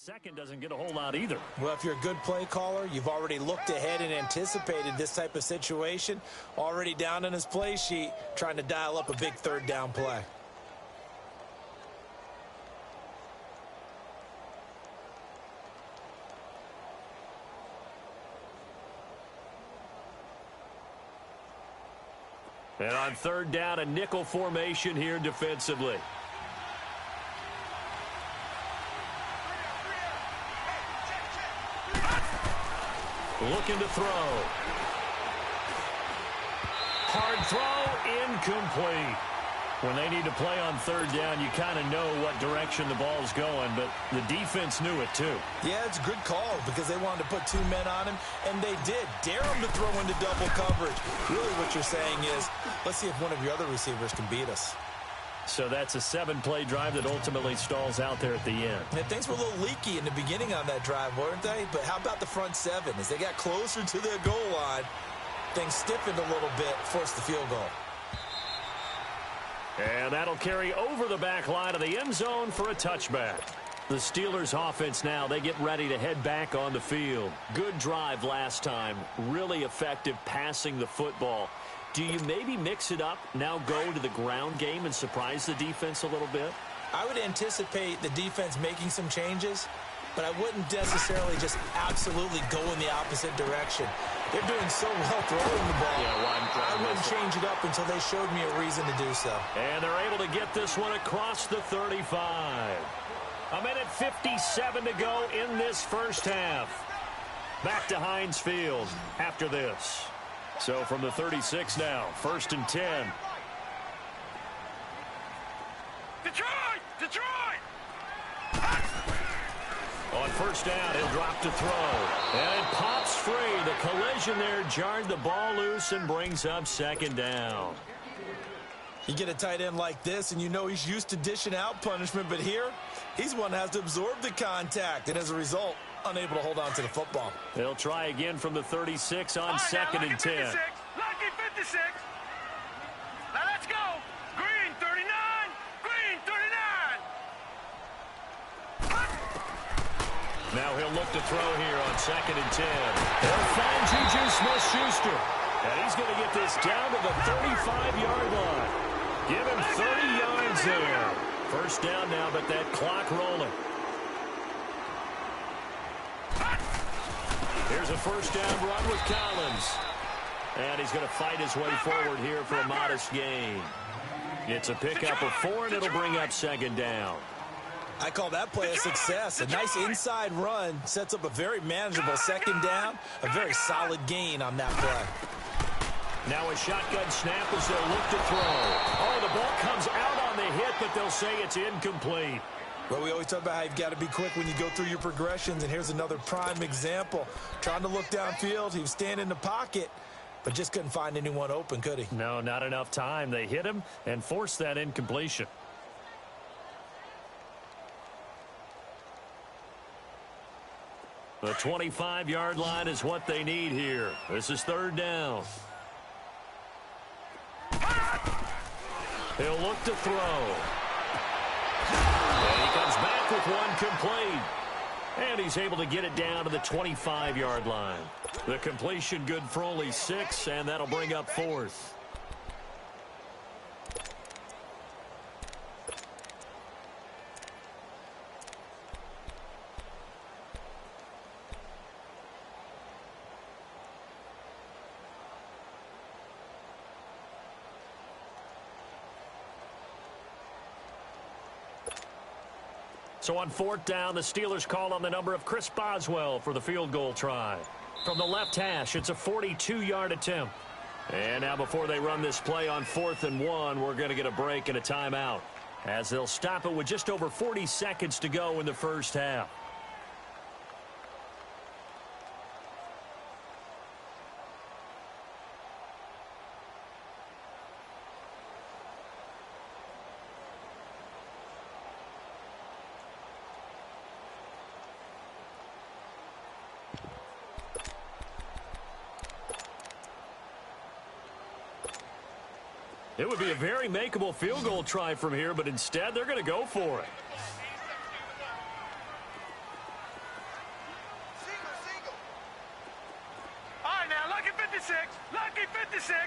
Second doesn't get a whole lot either. Well, if you're a good play caller, you've already looked ahead and anticipated this type of situation. Already down on his play sheet, trying to dial up a big third down play. And on third down, a nickel formation here defensively. Looking to throw. Hard throw, incomplete. When they need to play on third down, you kind of know what direction the ball's going, but the defense knew it too. Yeah, it's a good call because they wanted to put two men on him, and they did. Dare him to throw into double coverage. Really what you're saying is, let's see if one of your other receivers can beat us. So that's a 7-play drive that ultimately stalls out there at the end. And things were a little leaky in the beginning on that drive, weren't they? But how about the front seven? As they got closer to their goal line, things stiffened a little bit, forced the field goal. And that'll carry over the back line of the end zone for a touchback. The Steelers offense now, they get ready to head back on the field. Good drive last time. Really effective passing the football. Do you maybe mix it up, now go to the ground game and surprise the defense a little bit? I would anticipate the defense making some changes, but I wouldn't necessarily just absolutely go in the opposite direction. They're doing so well throwing the ball. Yeah, I wouldn't change it up until they showed me a reason to do so. And they're able to get this one across the 35. A minute 57 to go in this first half. Back to Heinz Field after this. So from the 36 now, 1st and 10. Detroit! On first down, he'll drop to throw. And it pops free. The collision there jarred the ball loose and brings up 2nd down. You get a tight end like this, and you know he's used to dishing out punishment, but here, he's one that has to absorb the contact, and as a result, unable to hold on to the football. They'll try again from the 36 on 2nd and 10. Lucky 56. Now let's go. Green 39. Green 39. Now he'll look to throw here on 2nd and 10. They'll find Juju Smith-Schuster. And he's going to get this down to the 35-yard line. Give him 30 yards there. First down now, but that clock rolling. Here's a first down run with Collins. And he's going to fight his way forward here for a modest gain. It's a pickup of 4, and it'll bring up 2nd down. I call that play a success. A nice inside run sets up a very manageable 2nd down. A very solid gain on that play. Now a shotgun snap as they'll look to throw. Oh, the ball comes out on the hit, but they'll say it's incomplete. Well, we always talk about how you've got to be quick when you go through your progressions, and here's another prime example. Trying to look downfield, he was standing in the pocket, but just couldn't find anyone open, could he? No, not enough time. They hit him and forced that incompletion. The 25-yard line is what they need here. This is 3rd down. He'll look to throw. And he comes back with one complete. And he's able to get it down to the 25-yard line. The completion good for only 6, and that'll bring up 4th. So on 4th down, the Steelers call on the number of Chris Boswell for the field goal try. From the left hash, it's a 42-yard attempt. And now before they run this play on 4th and 1, we're going to get a break and a timeout, as they'll stop it with just over 40 seconds to go in the first half. It would be a very makeable field goal try from here, but instead they're going to go for it. 56. Lucky 56.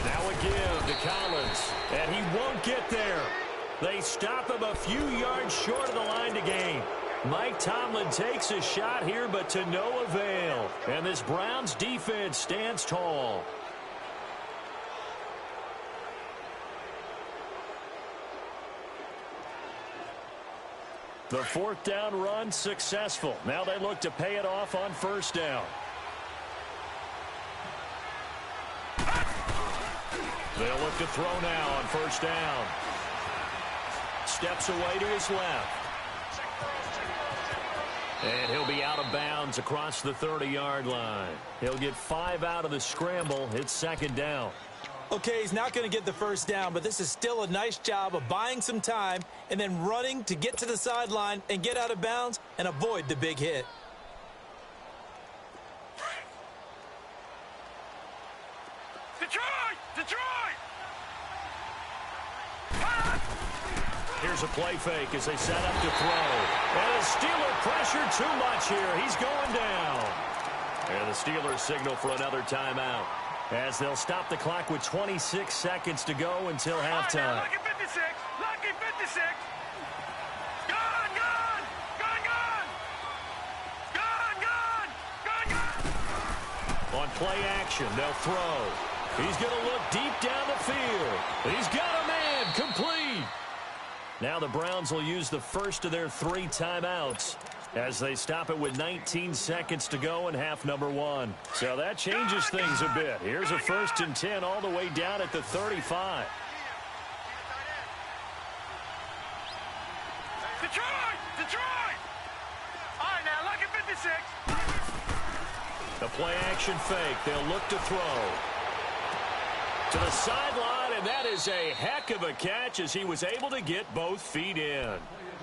Now a give to Collins, and he won't get there. They stop him a few yards short of the line to gain. Mike Tomlin takes a shot here, but to no avail. And this Browns defense stands tall. The fourth down run successful. Now they look to pay it off on first down. They'll look to throw now on first down. Steps away to his left. And he'll be out of bounds across the 30-yard line. He'll get 5 out of the scramble. It's second down. Okay, he's not going to get the first down, but this is still a nice job of buying some time and then running to get to the sideline and get out of bounds and avoid the big hit. Detroit! Detroit! Here's a play fake as they set up to throw. And the Steeler pressure too much here. He's going down. And the Steelers signal for another timeout, as they'll stop the clock with 26 seconds to go until halftime. Lucky 56! Lucky 56! Gone! Gone! Gone! Gone! Gone! Gone! Gone! Gone! On play action, they'll throw. He's going to look deep down the field. He's got a man complete. Now the Browns will use the first of their 3 timeouts as they stop it with 19 seconds to go in half number 1. So that changes things a bit. Here's a 1st and 10 all the way down at the 35. Detroit! Detroit! All right, now, lucky 56. The play action fake. They'll look to throw. To the sideline, and that is a heck of a catch as he was able to get both feet in.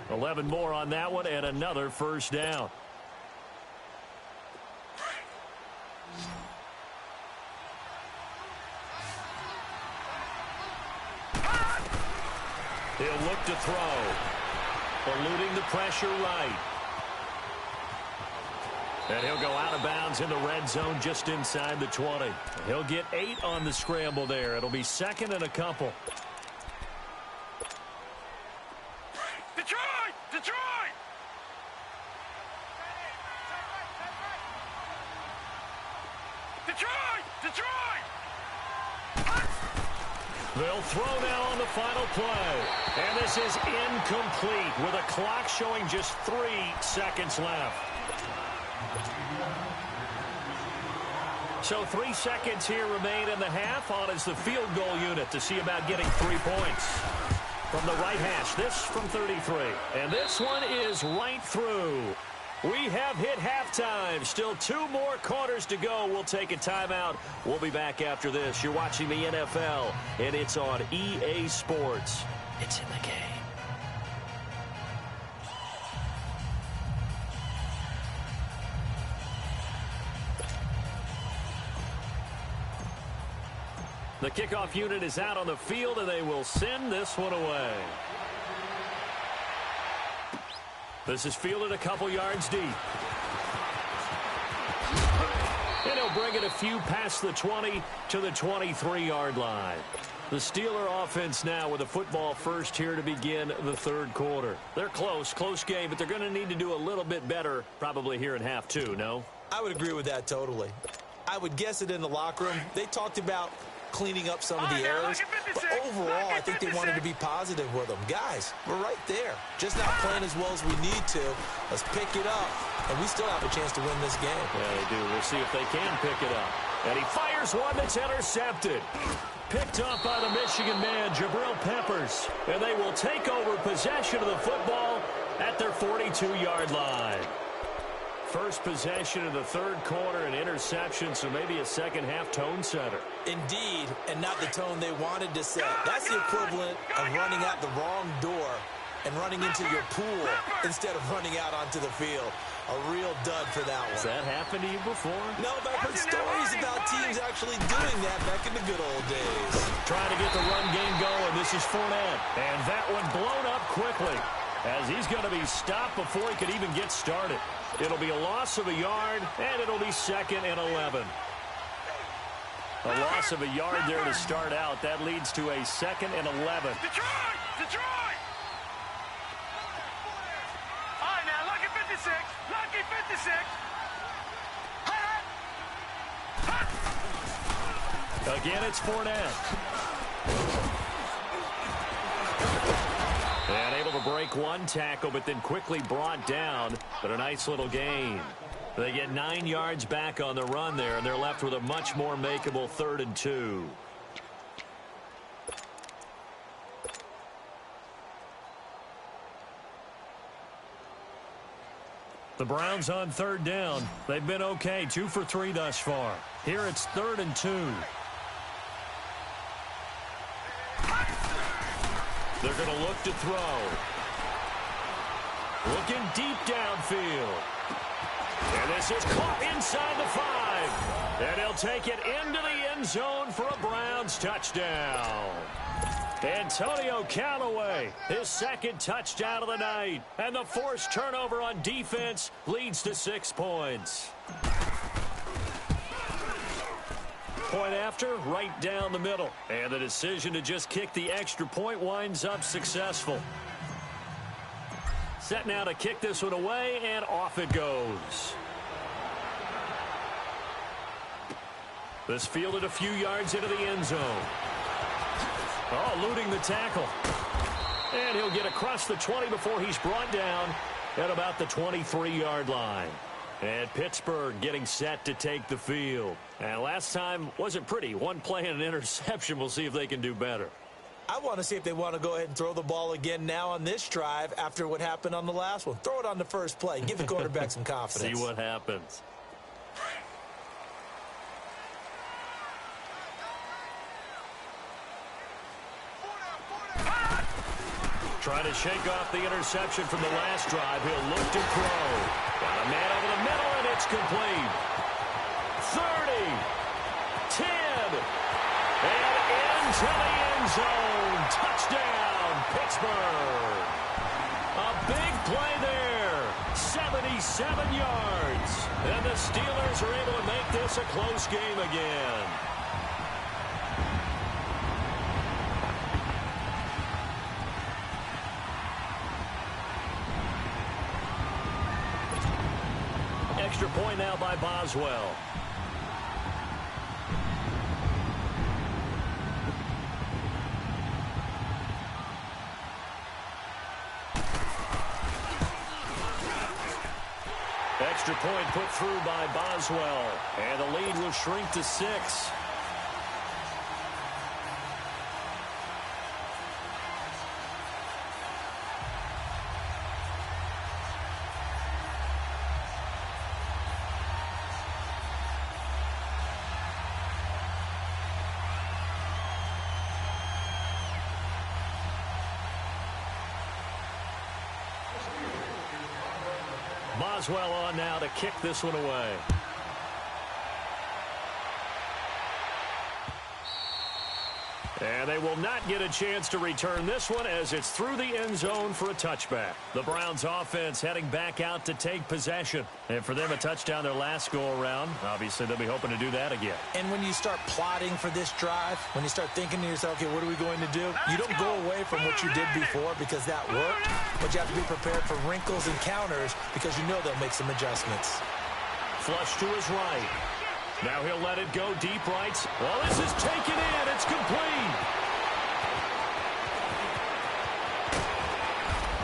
11 more on that one and another first down. He'll look to throw. Eluding the pressure right. And he'll go out of bounds in the red zone just inside the 20. He'll get 8 on the scramble there. It'll be second and a couple. Detroit! Detroit! Detroit! Detroit! They'll throw now on the final play. And this is incomplete with a clock showing just 3 seconds left. So 3 seconds here remain in the half. On is the field goal unit to see about getting 3 points. From the right hash, this from 33. And this one is right through. We have hit halftime. Still 2 more quarters to go. We'll take a timeout. We'll be back after this. You're watching the NFL, and it's on EA Sports. It's in the game. The kickoff unit is out on the field, and they will send this one away. This is fielded a couple yards deep. And he'll bring it a few past the 20 to the 23-yard line. The Steeler offense now with a football first here to begin the third quarter. They're close game, but they're going to need to do a little bit better probably here in half 2, no? I would agree with that totally. I would guess it in the locker room. They talked about cleaning up some of the errors, but overall, I think they wanted to be positive with them. Guys, we're right there. Just not playing as well as we need to. Let's pick it up, and we still have a chance to win this game. Yeah, they do. We'll see if they can pick it up. And he fires one that's intercepted. Picked up by the Michigan man, Jabril Peppers. And they will take over possession of the football at their 42-yard line. First possession of the third quarter, an interception, so maybe a second-half tone setter. Indeed, and not the tone they wanted to set. That's the equivalent of running out the wrong door and running into your pool instead of running out onto the field. A real dud for that one. Has that happened to you before? No, but I've heard stories about teams actually doing that back in the good old days. Trying to get the run game going. This is Fournette. And that one blown up quickly. as he's going to be stopped before he could even get started. It'll be a loss of a yard, and it'll be 2nd and 11. A loss of a yard there to start out. That leads to a 2nd and 11. Detroit! Detroit! All right, now, lucky 56. Lucky 56. Again, it's Fournette. And able to break one tackle, but then quickly brought down. But a nice little gain. They get 9 yards back on the run there, and they're left with a much more makeable 3rd and 2. The Browns on 3rd down. They've been okay, 2 for 3 thus far. Here it's 3rd and 2. They're going to look to throw. Looking deep downfield. And this is caught inside the 5. And he'll take it into the end zone for a Browns touchdown. Antonio Callaway, his 2nd touchdown of the night. And the forced turnover on defense leads to 6 points. Point after, right down the middle. And the decision to just kick the extra point winds up successful. Set now to kick this one away, and off it goes. This fielded a few yards into the end zone. Oh, eluding the tackle. And he'll get across the 20 before he's brought down at about the 23-yard line. And Pittsburgh getting set to take the field. And last time wasn't pretty. One play and an interception. We'll see if they can do better. I want to see if they want to go ahead and throw the ball again now on this drive after what happened on the last one. Throw it on the first play. Give the quarterback some confidence. See what happens. Trying to shake off the interception from the last drive. He'll look to throw. Got a man over the middle, and it's complete. 30, 10, and into the end zone. Touchdown, Pittsburgh. A big play there. 77 yards. And the Steelers are able to make this a close game again. Extra point now by Boswell. Extra point put through by Boswell. And the lead will shrink to 6. Boswell on now to kick this one away. And they will not get a chance to return this one as it's through the end zone for a touchback. The Browns offense heading back out to take possession. And for them, a touchdown their last go-around. Obviously, they'll be hoping to do that again. And when you start plotting for this drive, when you start thinking to yourself, okay, what are we going to do? You don't go away from what you did before because that worked, but you have to be prepared for wrinkles and counters because you know they'll make some adjustments. Flush to his right. Now he'll let it go deep right. Well, this is taken in. It's complete.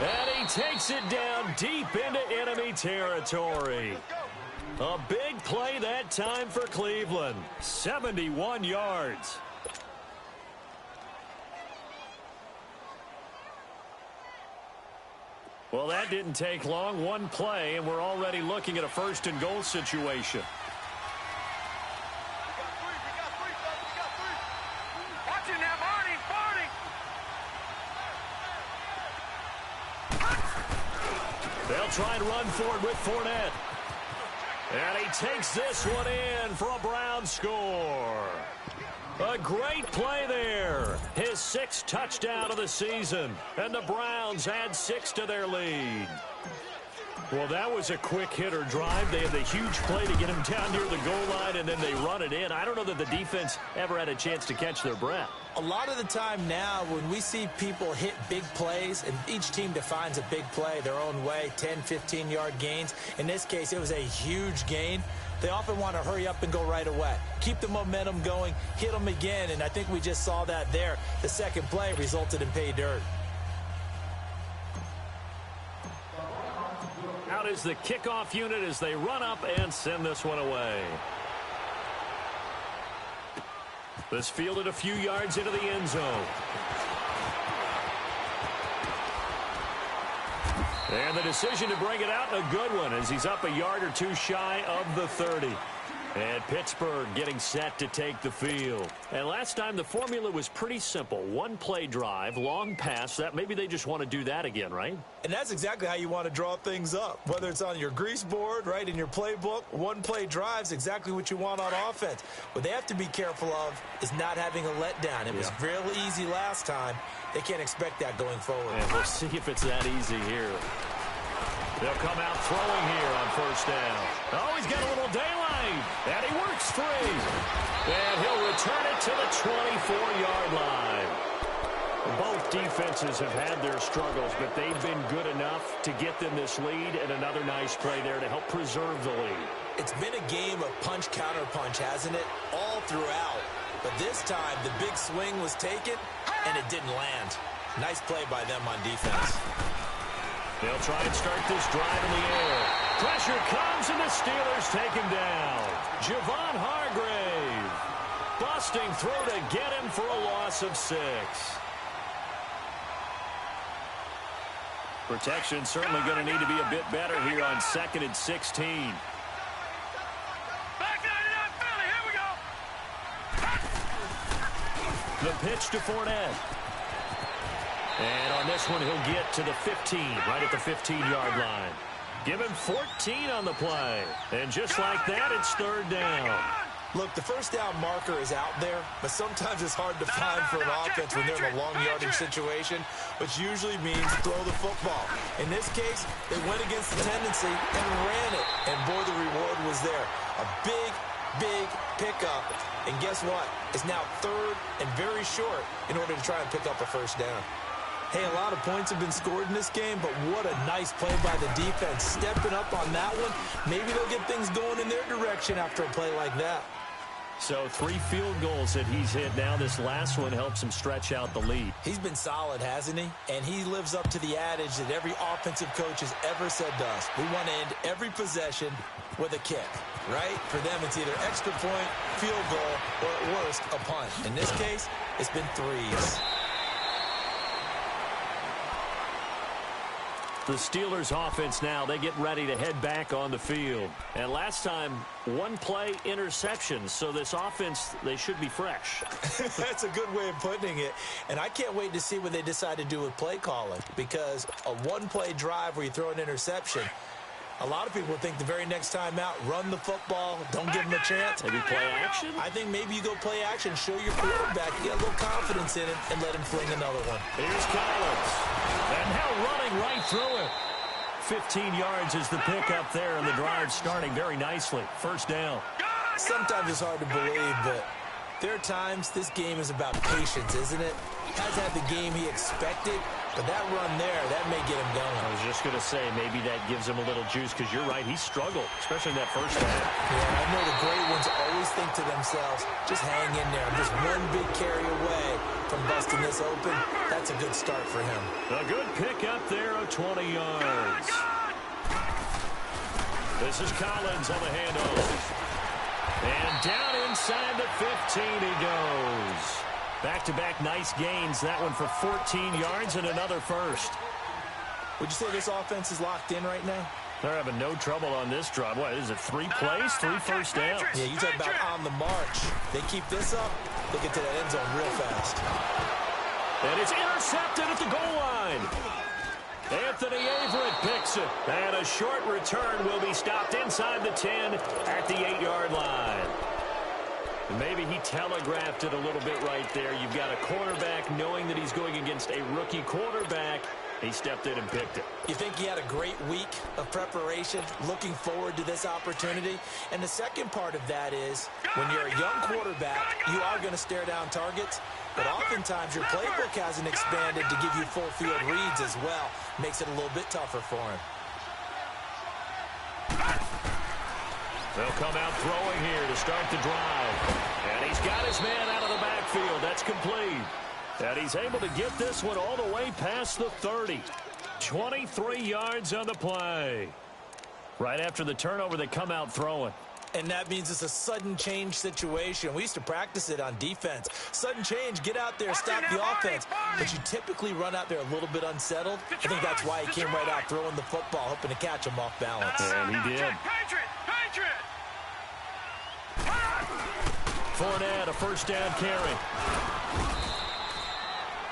And he takes it down deep into enemy territory. A big play that time for Cleveland. 71 yards. Well, that didn't take long. One play, and we're already looking at a 1st and goal situation. They'll try and run for it with Fournette. And he takes this one in for a Brown score. A great play there. His 6th touchdown of the season. And the Browns add 6 to their lead. Well, that was a quick hitter drive. They had the huge play to get him down near the goal line, and then they run it in. I don't know that the defense ever had a chance to catch their breath. A lot of the time now when we see people hit big plays, and each team defines a big play their own way, 10, 15-yard gains. In this case, it was a huge gain. They often want to hurry up and go right away. Keep the momentum going, hit them again, and I think we just saw that there. The second play resulted in pay dirt. Out is the kickoff unit as they run up and send this one away. This fielded a few yards into the end zone. And the decision to bring it out, a good one, as he's up a yard or two shy of the 30. And Pittsburgh getting set to take the field. And last time the formula was pretty simple. One play drive, long pass. That maybe they just want to do that again, right? And that's exactly how you want to draw things up. Whether it's on your grease board, right, in your playbook, one play drive's exactly what you want on offense. What they have to be careful of is not having a letdown. It was real easy last time. They can't expect that going forward. And we'll see if it's that easy here. They'll come out throwing here on first down. Oh, he's got a little daylight. And he works free. And he'll return it to the 24-yard line. Both defenses have had their struggles, but they've been good enough to get them this lead, and another nice play there to help preserve the lead. It's been a game of punch-counter-punch, hasn't it? All throughout. But this time, the big swing was taken, and it didn't land. Nice play by them on defense. They'll try and start this drive in the air. Pressure comes, and the Steelers take him down. Javon Hargrave busting through to get him for a loss of 6. Protection certainly going to need to be a bit better here on 2nd and 16. Back 99 Philly, here we go. The pitch to Fournette. And on this one, he'll get to the 15, right at the 15-yard line. Give him 14 on the play. And just like that, it's 3rd down. Look, the first down marker is out there, but sometimes it's hard to find for an offense when they're in a long yardage situation, which usually means throw the football. In this case, they went against the tendency and ran it, and boy, the reward was there. A big, big pickup, and guess what? It's now 3rd and very short in order to try and pick up a first down. Hey, a lot of points have been scored in this game, but what a nice play by the defense. Stepping up on that one, maybe they'll get things going in their direction after a play like that. So 3 field goals that he's hit now. This last one helps him stretch out the lead. He's been solid, hasn't he? And he lives up to the adage that every offensive coach has ever said to us. We want to end every possession with a kick, right? For them, it's either extra point, field goal, or at worst, a punt. In this case, it's been 3s. The Steelers offense now, they get ready to head back on the field. And last time, one play interception. So this offense, they should be fresh. That's a good way of putting it. And I can't wait to see what they decide to do with play calling. Because a one-play drive where you throw an interception, a lot of people think the very next time out, run the football, don't give them a chance. Maybe play action? I think maybe you go play action, show your quarterback, get a little confidence in it, and let him fling another one. Here's Collins. And now running right through it. 15 yards is the pickup there, and the drive starting very nicely. First down. Sometimes it's hard to believe, but there are times this game is about patience, isn't it? Hasn't had the game he expected, but that run there, that may get him going. I was just going to say, maybe that gives him a little juice, because you're right, he struggled, especially in that first half. Yeah, I know the great ones always think to themselves, just hang in there. I'm just one big carry away from busting this open. That's a good start for him. A good pick up there of 20 yards. This is Collins on the handoff. And down inside the 15 he goes. Back-to-back nice gains. That one for 14 yards and another first. Would you say this offense is locked in right now? They're having no trouble on this drive. What is it, 3 plays, 3 first downs? Yeah, you talk about on the march. They keep this up, they get to that end zone real fast. And it's intercepted at the goal line. Anthony Averett picks it. And a short return will be stopped inside the 10 at the 8-yard line. Maybe he telegraphed it a little bit right there. You've got a quarterback knowing that he's going against a rookie quarterback. He stepped in and picked it. You think he had a great week of preparation, looking forward to this opportunity? And the second part of that is, when you're a young quarterback, you are going to stare down targets, but oftentimes your playbook hasn't expanded to give you full field reads as well. Makes it a little bit tougher for him. They'll come out throwing here to start the drive. And he's got his man out of the backfield. That's complete. And he's able to get this one all the way past the 30. 23 yards on the play. Right after the turnover, they come out throwing. And that means it's a sudden change situation. We used to practice it on defense. Sudden change, get out there, stop the offense. But you typically run out there a little bit unsettled. I think that's why he came right out throwing the football, hoping to catch him off balance. And he did. Fournette, a first down carry.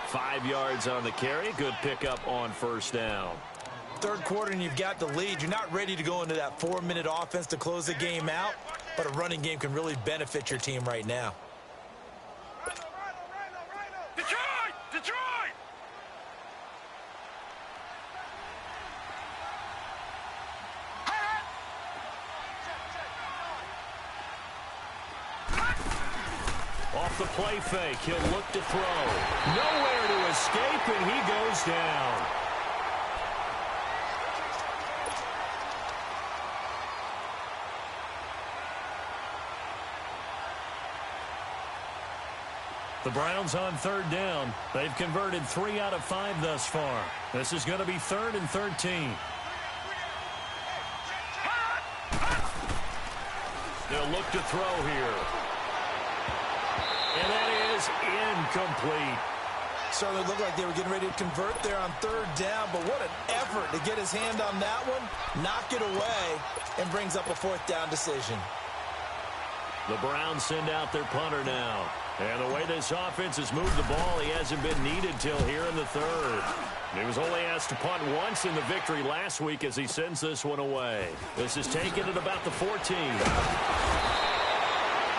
5 yards on the carry. Good pickup on first down. Third quarter and you've got the lead. You're not ready to go into that 4-minute offense to close the game out, but a running game can really benefit your team right now. Detroit! Detroit! Off the play fake, he'll look to throw. Nowhere to escape, and he goes down. The Browns on third down. They've converted 3 out of 5 thus far. This is going to be 3rd and 13. They'll look to throw here. And that is incomplete. Certainly looked like they were getting ready to convert there on third down, but what an effort to get his hand on that one, knock it away, and brings up a 4th down decision. The Browns send out their punter now. And the way this offense has moved the ball, he hasn't been needed till here in the 3rd. He was only asked to punt once in the victory last week as he sends this one away. This is taken at about the 14.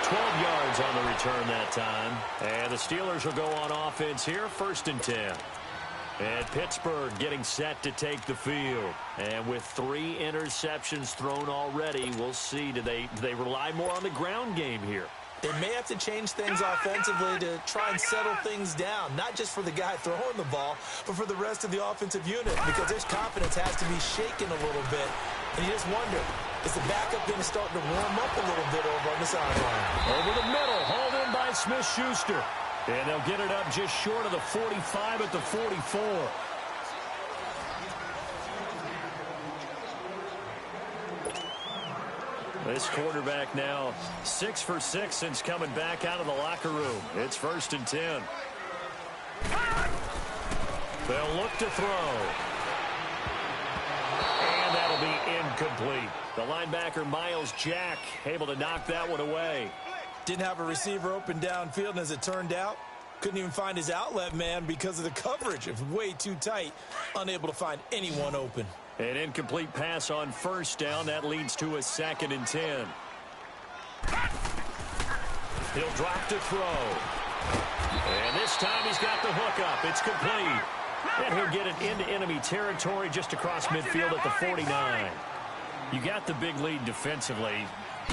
12 yards on the return that time. And the Steelers will go on offense here, 1st and 10. And Pittsburgh getting set to take the field. And with 3 interceptions thrown already, we'll see. Do they rely more on the ground game here? They may have to change things offensively to try and settle things down, not just for the guy throwing the ball, but for the rest of the offensive unit, because their confidence has to be shaken a little bit. And you just wonder, is the backup going to start to warm up a little bit over on the sideline? Over the middle, hauled in by Smith-Schuster. And they'll get it up just short of the 45 at the 44. This quarterback now 6 for 6 since coming back out of the locker room. It's 1st and 10. They'll look to throw. And that'll be incomplete. The linebacker, Miles Jack, able to knock that one away. Didn't have a receiver open downfield, and as it turned out, couldn't even find his outlet man because of the coverage. It was way too tight, unable to find anyone open. An incomplete pass on first down. That leads to a 2nd and 10. He'll drop to throw. And this time he's got the hook up. It's complete. And he'll get it into enemy territory just across midfield at the 49. You got the big lead defensively.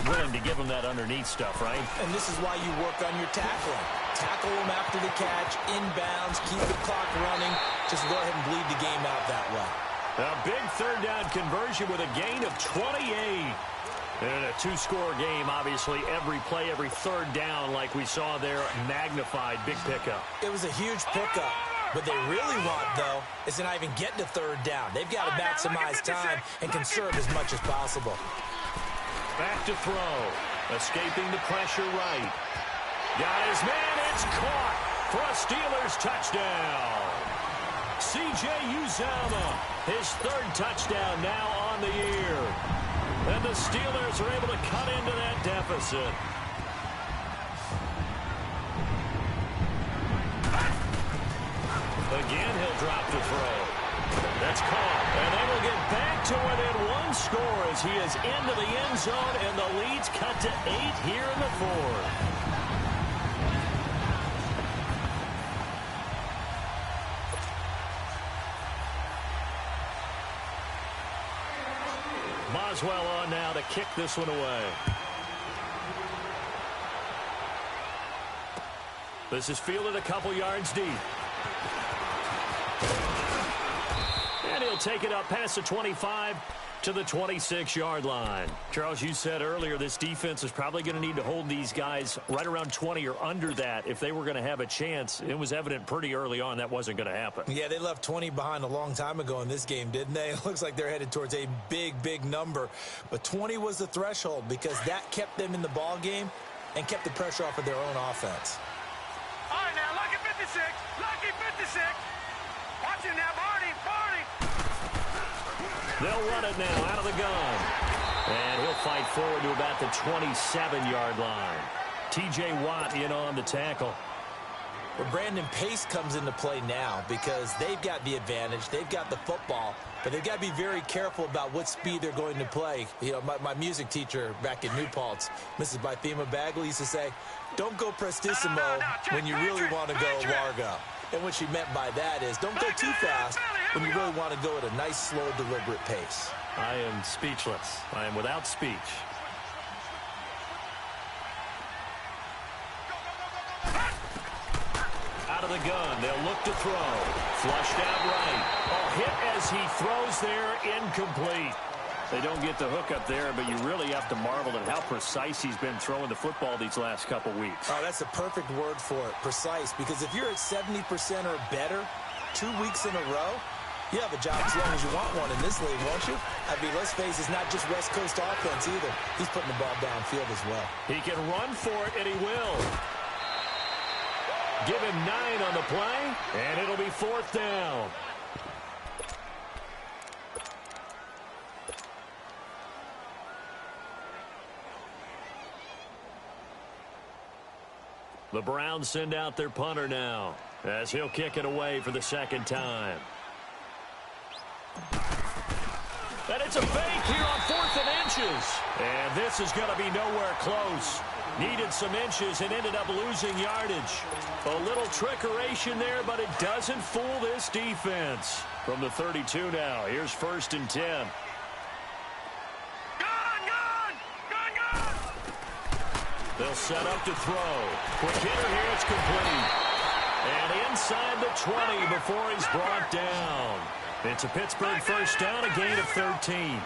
Willing to give him that underneath stuff, right? And this is why you work on your tackling. Tackle him after the catch, inbounds, keep the clock running. Just go ahead and bleed the game out that way. A big 3rd down conversion with a gain of 28. And a 2-score game, obviously, every play, every 3rd down, like we saw there, magnified, big pickup. It was a huge pickup. What they really want, though, is to not even get to 3rd down. They've got to maximize time and conserve as much as possible. Back to throw. Escaping the pressure right. Got his man. It's caught for a Steelers touchdown. C.J. Uzomah, his 3rd touchdown now on the year. And the Steelers are able to cut into that deficit. Again, he'll drop to throw. That's caught. And they will get back to within 1 score as he is into the end zone, and the lead's cut to 8 here in the 4th. Boswell on now to kick this one away. This is fielded a couple yards deep. And he'll take it up past the 25 to the 26-yard line. Charles, you said earlier this defense is probably going to need to hold these guys right around 20 or under that if they were going to have a chance. It was evident pretty early on that wasn't going to happen. Yeah, they left 20 behind a long time ago in this game, didn't they? It looks like they're headed towards a big number. But 20 was the threshold because that kept them in the ball game and kept the pressure off of their own offense. All right, now, lucky 56. Lucky 56. Watch it now, Barney. They'll run it now out of the gun. And he'll fight forward to about the 27-yard line. T.J. Watt in on the tackle. Well, Brandon, pace comes into play now because they've got the advantage. They've got the football, but they've got to be very careful about what speed they're going to play. You know, my music teacher back in New Paltz, Mrs. Bythema Bagley, used to say, don't go prestissimo when you really want to go largo. And what she meant by that is don't go too fast when you really want to go at a nice, slow, deliberate pace. I am speechless. I am without speech. Out of the gun. They'll look to throw. Flushed out right. Oh, hit as he throws there. Incomplete. They don't get the hook up there, but you really have to marvel at how precise he's been throwing the football these last couple weeks. Oh, that's a perfect word for it, precise, because if you're at 70% or better 2 weeks in a row, you have a job as long as you want one in this league, won't you? I mean, let's face it, it's not just West Coast offense either. He's putting the ball downfield as well. He can run for it, and he will. Give him 9 on the play, and it'll be 4th down. The Browns send out their punter now as he'll kick it away for the second time. And it's a fake here on 4th and inches. And this is going to be nowhere close. Needed some inches and ended up losing yardage. A little trickeration there, but it doesn't fool this defense. From the 32 now, here's 1st and 10. They'll set up to throw. Quick hitter here, it's complete. And inside the 20 before he's brought down. It's a Pittsburgh first down, a gain of 13.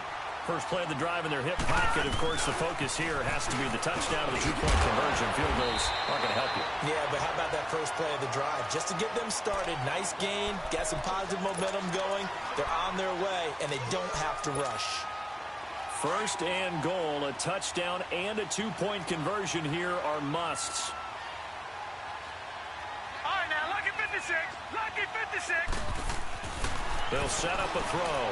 First play of the drive in their hip pocket. Of course, the focus here has to be the touchdown of the 2-point conversion. Field goals aren't going to help you. Yeah, but how about that first play of the drive? Just to get them started, nice gain, got some positive momentum going. They're on their way, and they don't have to rush. 1st and goal, a touchdown and a 2-point conversion here are musts. All right, now, lucky 56. Lucky 56. They'll set up a throw.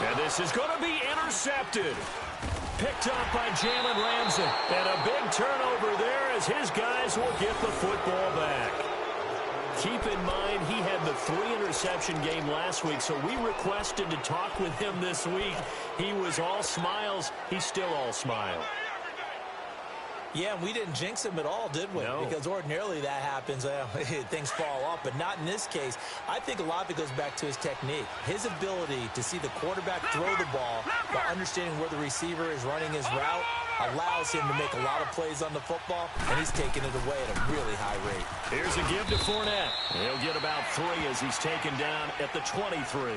And this is going to be intercepted. Picked up by Jalen Ramsey. And a big turnover there as his guys will get the football back. Keep in mind, he had the 3-interception game last week, so we requested to talk with him this week. He was all smiles. He's still all smile. Yeah, and we didn't jinx him at all, did we? No. Because ordinarily that happens. Things fall off, but not in this case. I think a lot of it goes back to his technique. His ability to see the quarterback throw the ball while understanding where the receiver is running his route allows him to make a lot of plays on the football, and he's taking it away at a really high rate. Here's a give to Fournette. He'll get about 3 as he's taken down at the 23.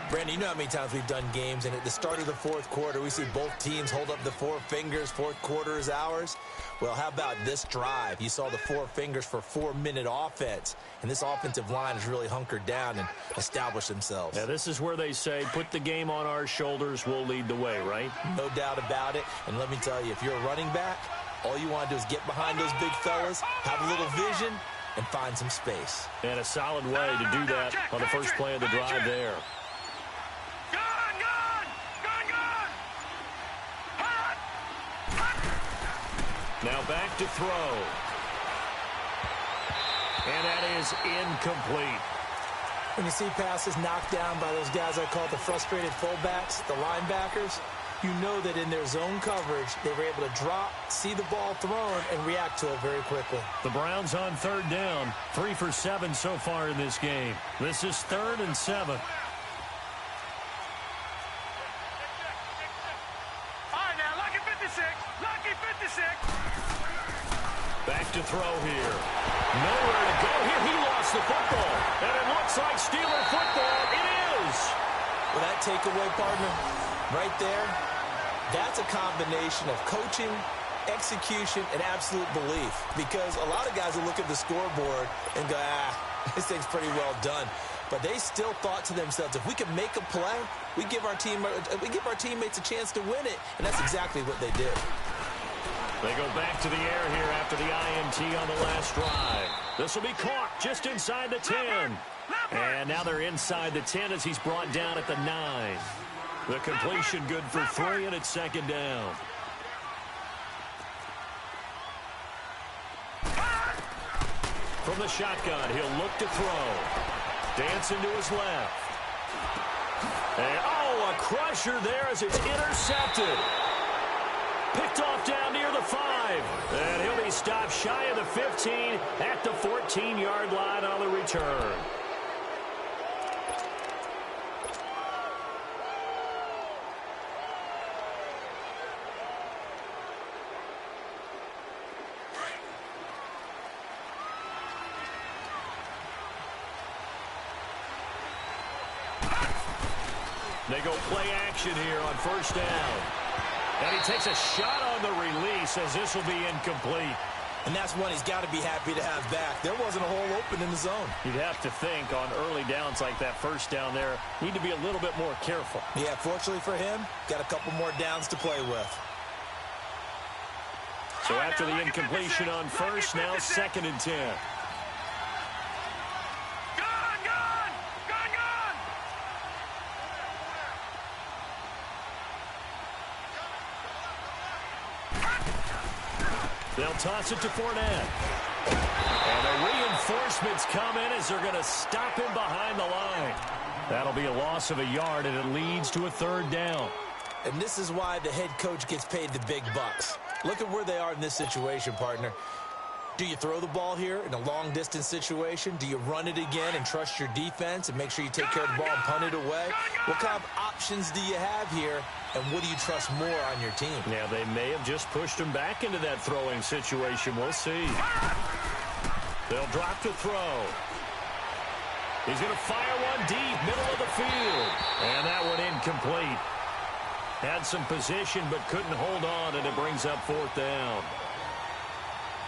Brandon, you know how many times we've done games, and at the start of the 4th quarter, we see both teams hold up the 4 fingers, 4th quarter is ours. Well, how about this drive? You saw the 4 fingers for 4-minute offense, and this offensive line has really hunkered down and established themselves. Yeah, this is where they say, put the game on our shoulders, we'll lead the way, right? No doubt about it, and let me tell you, if you're a running back, all you want to do is get behind those big fellas, have a little vision, and find some space. And a solid way to do that on the first play of the drive there. Now back to throw. And that is incomplete. When you see passes knocked down by those guys I call the frustrated fullbacks, the linebackers, you know that in their zone coverage, they were able to drop, see the ball thrown, and react to it very quickly. The Browns on 3rd down. 3 for 7 so far in this game. This is 3rd and 7. Looks like Steeler football. It is. Well, that takeaway, partner, right there, that's a combination of coaching, execution, and absolute belief. Because a lot of guys will look at the scoreboard and go, this thing's pretty well done. But they still thought to themselves, if we can make a play, we give our teammates a chance to win it. And that's exactly what they did. They go back to the air here after the INT on the last drive. This will be caught just inside the 10. And now they're inside the 10 as he's brought down at the 9. The completion good for 3, and it's second down. From the shotgun, he'll look to throw. Dancing to his left. And, a crusher there as it's intercepted. Picked off down near the 5. And he'll be stopped shy of the 15 at the 14-yard line on the return. They go play action here on first down. And he takes a shot on the release as this will be incomplete. And that's one he's got to be happy to have back. There wasn't a hole open in the zone. You'd have to think on early downs like that first down there, need to be a little bit more careful. Yeah, fortunately for him, got a couple more downs to play with. So after the incompletion on first, now second and 10. They'll toss it to Fournette. And the reinforcements come in as they're going to stop him behind the line. That'll be a loss of a yard, and it leads to a third down. And this is why the head coach gets paid the big bucks. Look at where they are in this situation, partner. Do you throw the ball here in a long-distance situation? Do you run it again and trust your defense and make sure you take care of the ball and punt it away? What kind of options do you have here, and what do you trust more on your team? Yeah, they may have just pushed him back into that throwing situation. We'll see. They'll drop to throw. He's going to fire one deep, middle of the field. And that one incomplete. Had some position but couldn't hold on, and it brings up fourth down.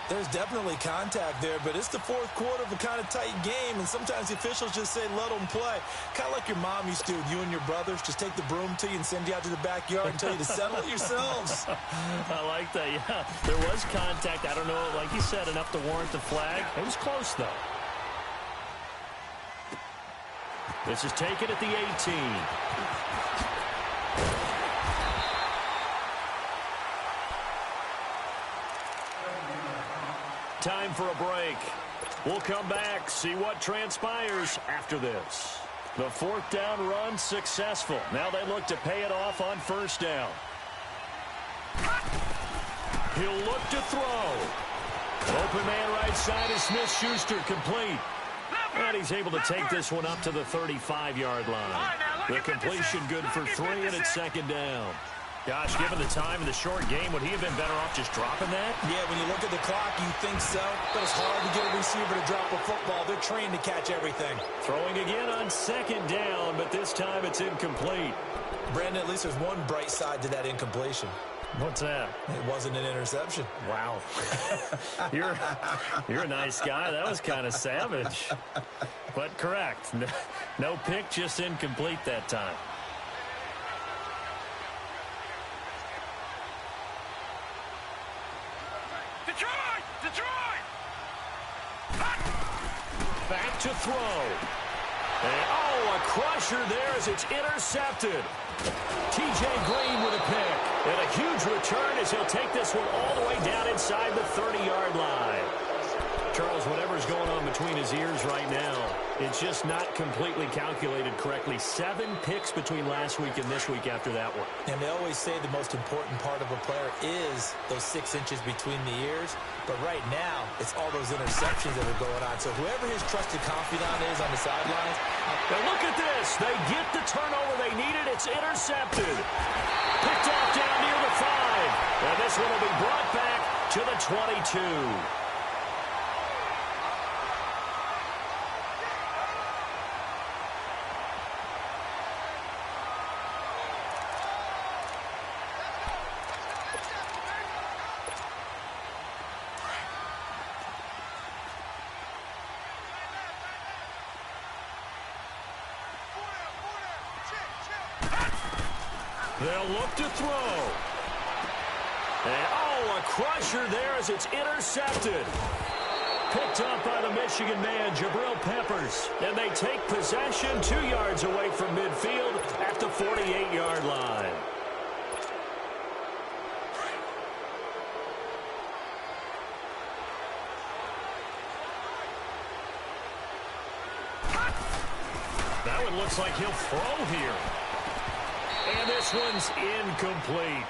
There's definitely contact there, but it's the fourth quarter of a kind of tight game, and sometimes the officials just say, let them play. Kind of like your mom used to with you and your brothers. Just take the broom to you and send you out to the backyard and tell you to settle it yourselves. I like that, yeah. There was contact. I don't know, like you said, enough to warrant the flag. It was close, though. This is taken at the 18. Time for a break. We'll come back, see what transpires after this. The fourth down run successful. Now they look to pay it off on first down. He'll look to throw. Open man right side is Smith-Schuster, complete. And he's able to take this one up to the 35-yard line. The completion good for 3, and it's second down. Gosh, given the time of the short game, would he have been better off just dropping that? Yeah, when you look at the clock, you think so. But it's hard to get a receiver to drop a football. They're trained to catch everything. Throwing again on second down, but this time it's incomplete. Brandon, at least there's one bright side to that incompletion. What's that? It wasn't an interception. Wow. You're a nice guy. That was kind of savage. But correct. No pick, just incomplete that time. Detroit! Back to throw. And, a crusher there as it's intercepted. T.J. Green with a pick. And a huge return as he'll take this one all the way down inside the 30-yard line. Charles, whatever's going on between his ears right now, it's just not completely calculated correctly. 7 picks between last week and this week after that one. And they always say the most important part of a player is those 6 inches between the ears. But right now, it's all those interceptions that are going on. So whoever his trusted confidant is on the sidelines. Now look at this. They get the turnover they needed. It's intercepted. Picked off down near the 5. And this one will be brought back to the 22. They'll look to throw. And, oh, a crusher there as it's intercepted. Picked up by the Michigan man, Jabril Peppers. And they take possession 2 yards away from midfield at the 48-yard line. That one looks like he'll throw here. And this one's incomplete.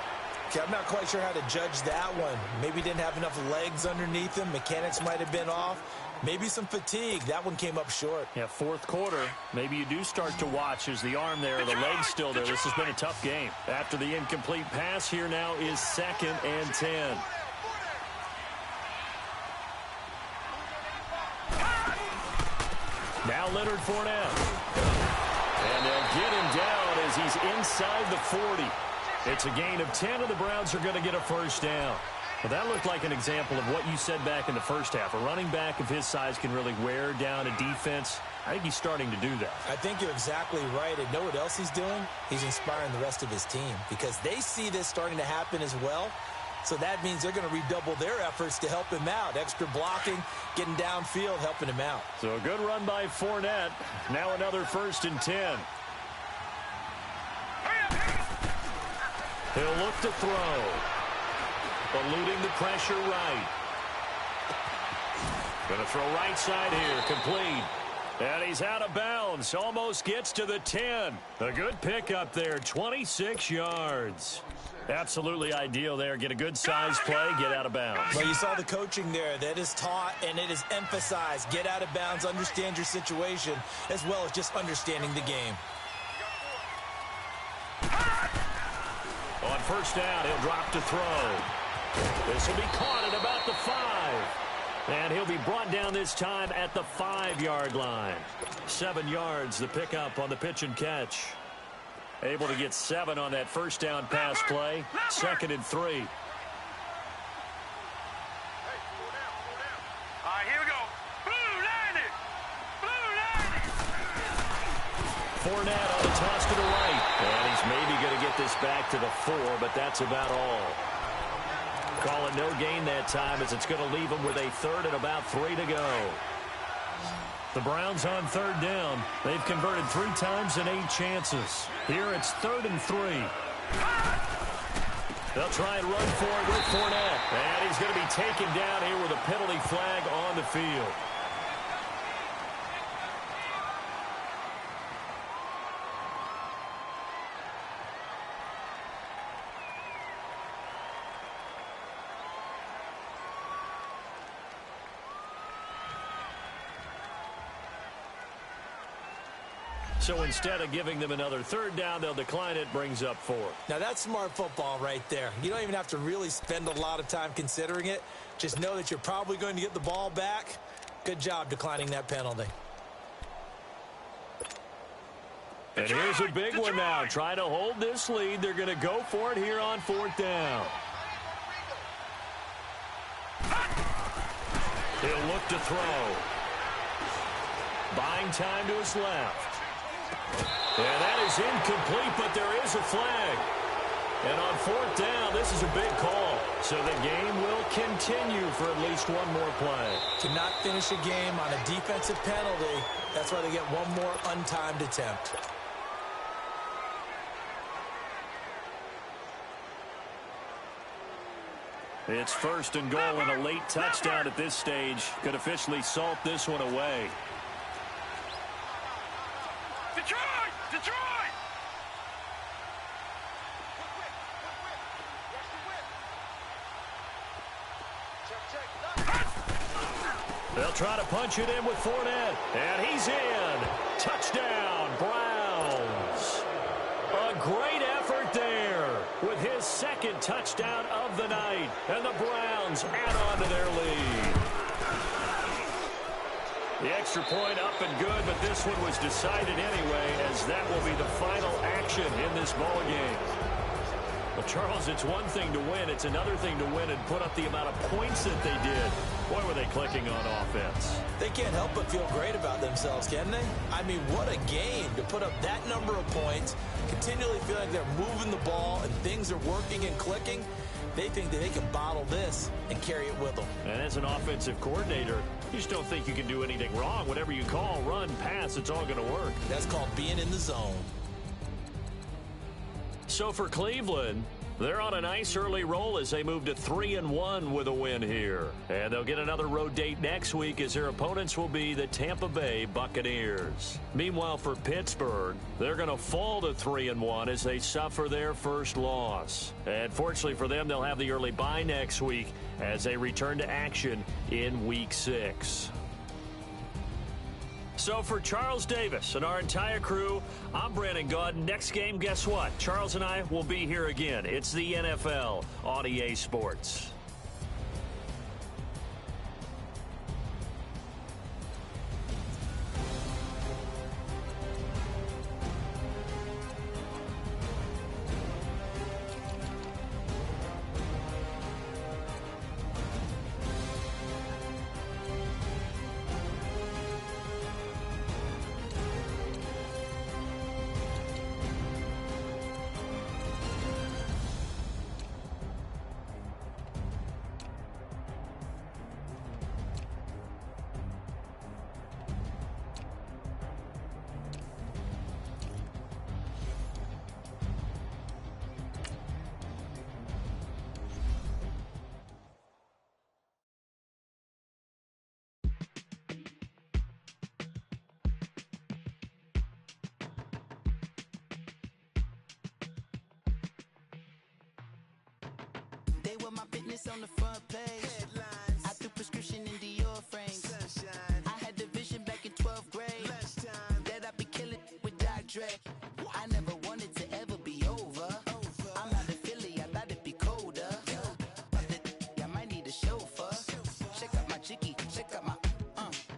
Okay, I'm not quite sure how to judge that one. Maybe didn't have enough legs underneath him. Mechanics might have been off. Maybe some fatigue. That one came up short. Yeah, fourth quarter. Maybe you do start to watch as the arm there, the leg's still there. This has been a tough game. After the incomplete pass, here now is 2nd and 10. Now Leonard Fournette. And they'll get him down as he's inside the 40. It's a gain of 10, and the Browns are going to get a first down. Well, that looked like an example of what you said back in the first half. A running back of his size can really wear down a defense. I think he's starting to do that. I think you're exactly right. And know what else he's doing? He's inspiring the rest of his team because they see this starting to happen as well. So that means they're going to redouble their efforts to help him out. Extra blocking, getting downfield, helping him out. So a good run by Fournette. Now another 1st and 10. He'll look to throw. Eluding the pressure right. Going to throw right side here. Complete. And he's out of bounds. Almost gets to the 10. A good pickup there. 26 yards. Absolutely ideal there. Get a good size play. Get out of bounds. Well, you saw the coaching there. That is taught and it is emphasized. Get out of bounds. Understand your situation as well as just understanding the game. On first down, he'll drop to throw. This will be caught at about the 5. And he'll be brought down this time at the 5-yard line. 7 yards, the pickup on the pitch and catch. Able to get 7 on that first down pass play. 2nd and 3. All right, here we go. Blue 90. Blue 90. Fournette on the toss to the right. And he's maybe going to get this back to the 4, but that's about all. Calling no gain that time as it's going to leave him with a 3rd and about 3 to go. The Browns on 3rd down. They've converted 3 times in 8 chances. Here it's 3rd and 3. They'll try and run for it with Fournette. And he's going to be taken down here with a penalty flag on the field. So instead of giving them another 3rd down, they'll decline it, brings up 4. Now, that's smart football right there. You don't even have to really spend a lot of time considering it. Just know that you're probably going to get the ball back. Good job declining that penalty. And here's a big one now. Trying to hold this lead. They're going to go for it here on 4th down. He'll look to throw. Buying time to his left. And that is incomplete, but there is a flag. And on 4th down, this is a big call. So the game will continue for at least one more play. To not finish a game on a defensive penalty, that's why they get one more untimed attempt. It's 1st and goal, and a late touchdown at this stage could officially salt this one away. Detroit! Detroit! They'll try to punch it in with Fournette. And he's in. Touchdown, Browns. A great effort there with his 2nd touchdown of the night. And the Browns add on to their lead. The extra point up and good, but this one was decided anyway, as that will be the final action in this ball game. Well, Charles, it's one thing to win. It's another thing to win and put up the amount of points that they did. Boy, were they clicking on offense. They can't help but feel great about themselves, can they? I mean, what a game to put up that number of points, continually feel like they're moving the ball and things are working and clicking. They think that they can bottle this and carry it with them. And as an offensive coordinator, you just don't think you can do anything wrong. Whatever you call, run, pass, it's all going to work. That's called being in the zone. So for Cleveland, they're on a nice early roll as they move to 3-1 with a win here. And they'll get another road date next week as their opponents will be the Tampa Bay Buccaneers. Meanwhile, for Pittsburgh, they're going to fall to 3-1 as they suffer their first loss. And fortunately for them, they'll have the early bye next week as they return to action in Week 6. So for Charles Davis and our entire crew, I'm Brandon Gaud. Next game, guess what? Charles and I will be here again. It's the NFL on EA Sports. They were my business on the front page. Headlines. I threw prescription in Dior frames. Sunshine. I had the vision back in 12th grade. Lunchtime. That I'd be killing with Dr. Dre. I never wanted to ever be over. I'm out of Philly, I thought it'd be colder. I might need a chauffeur. Check out my chicky, check out my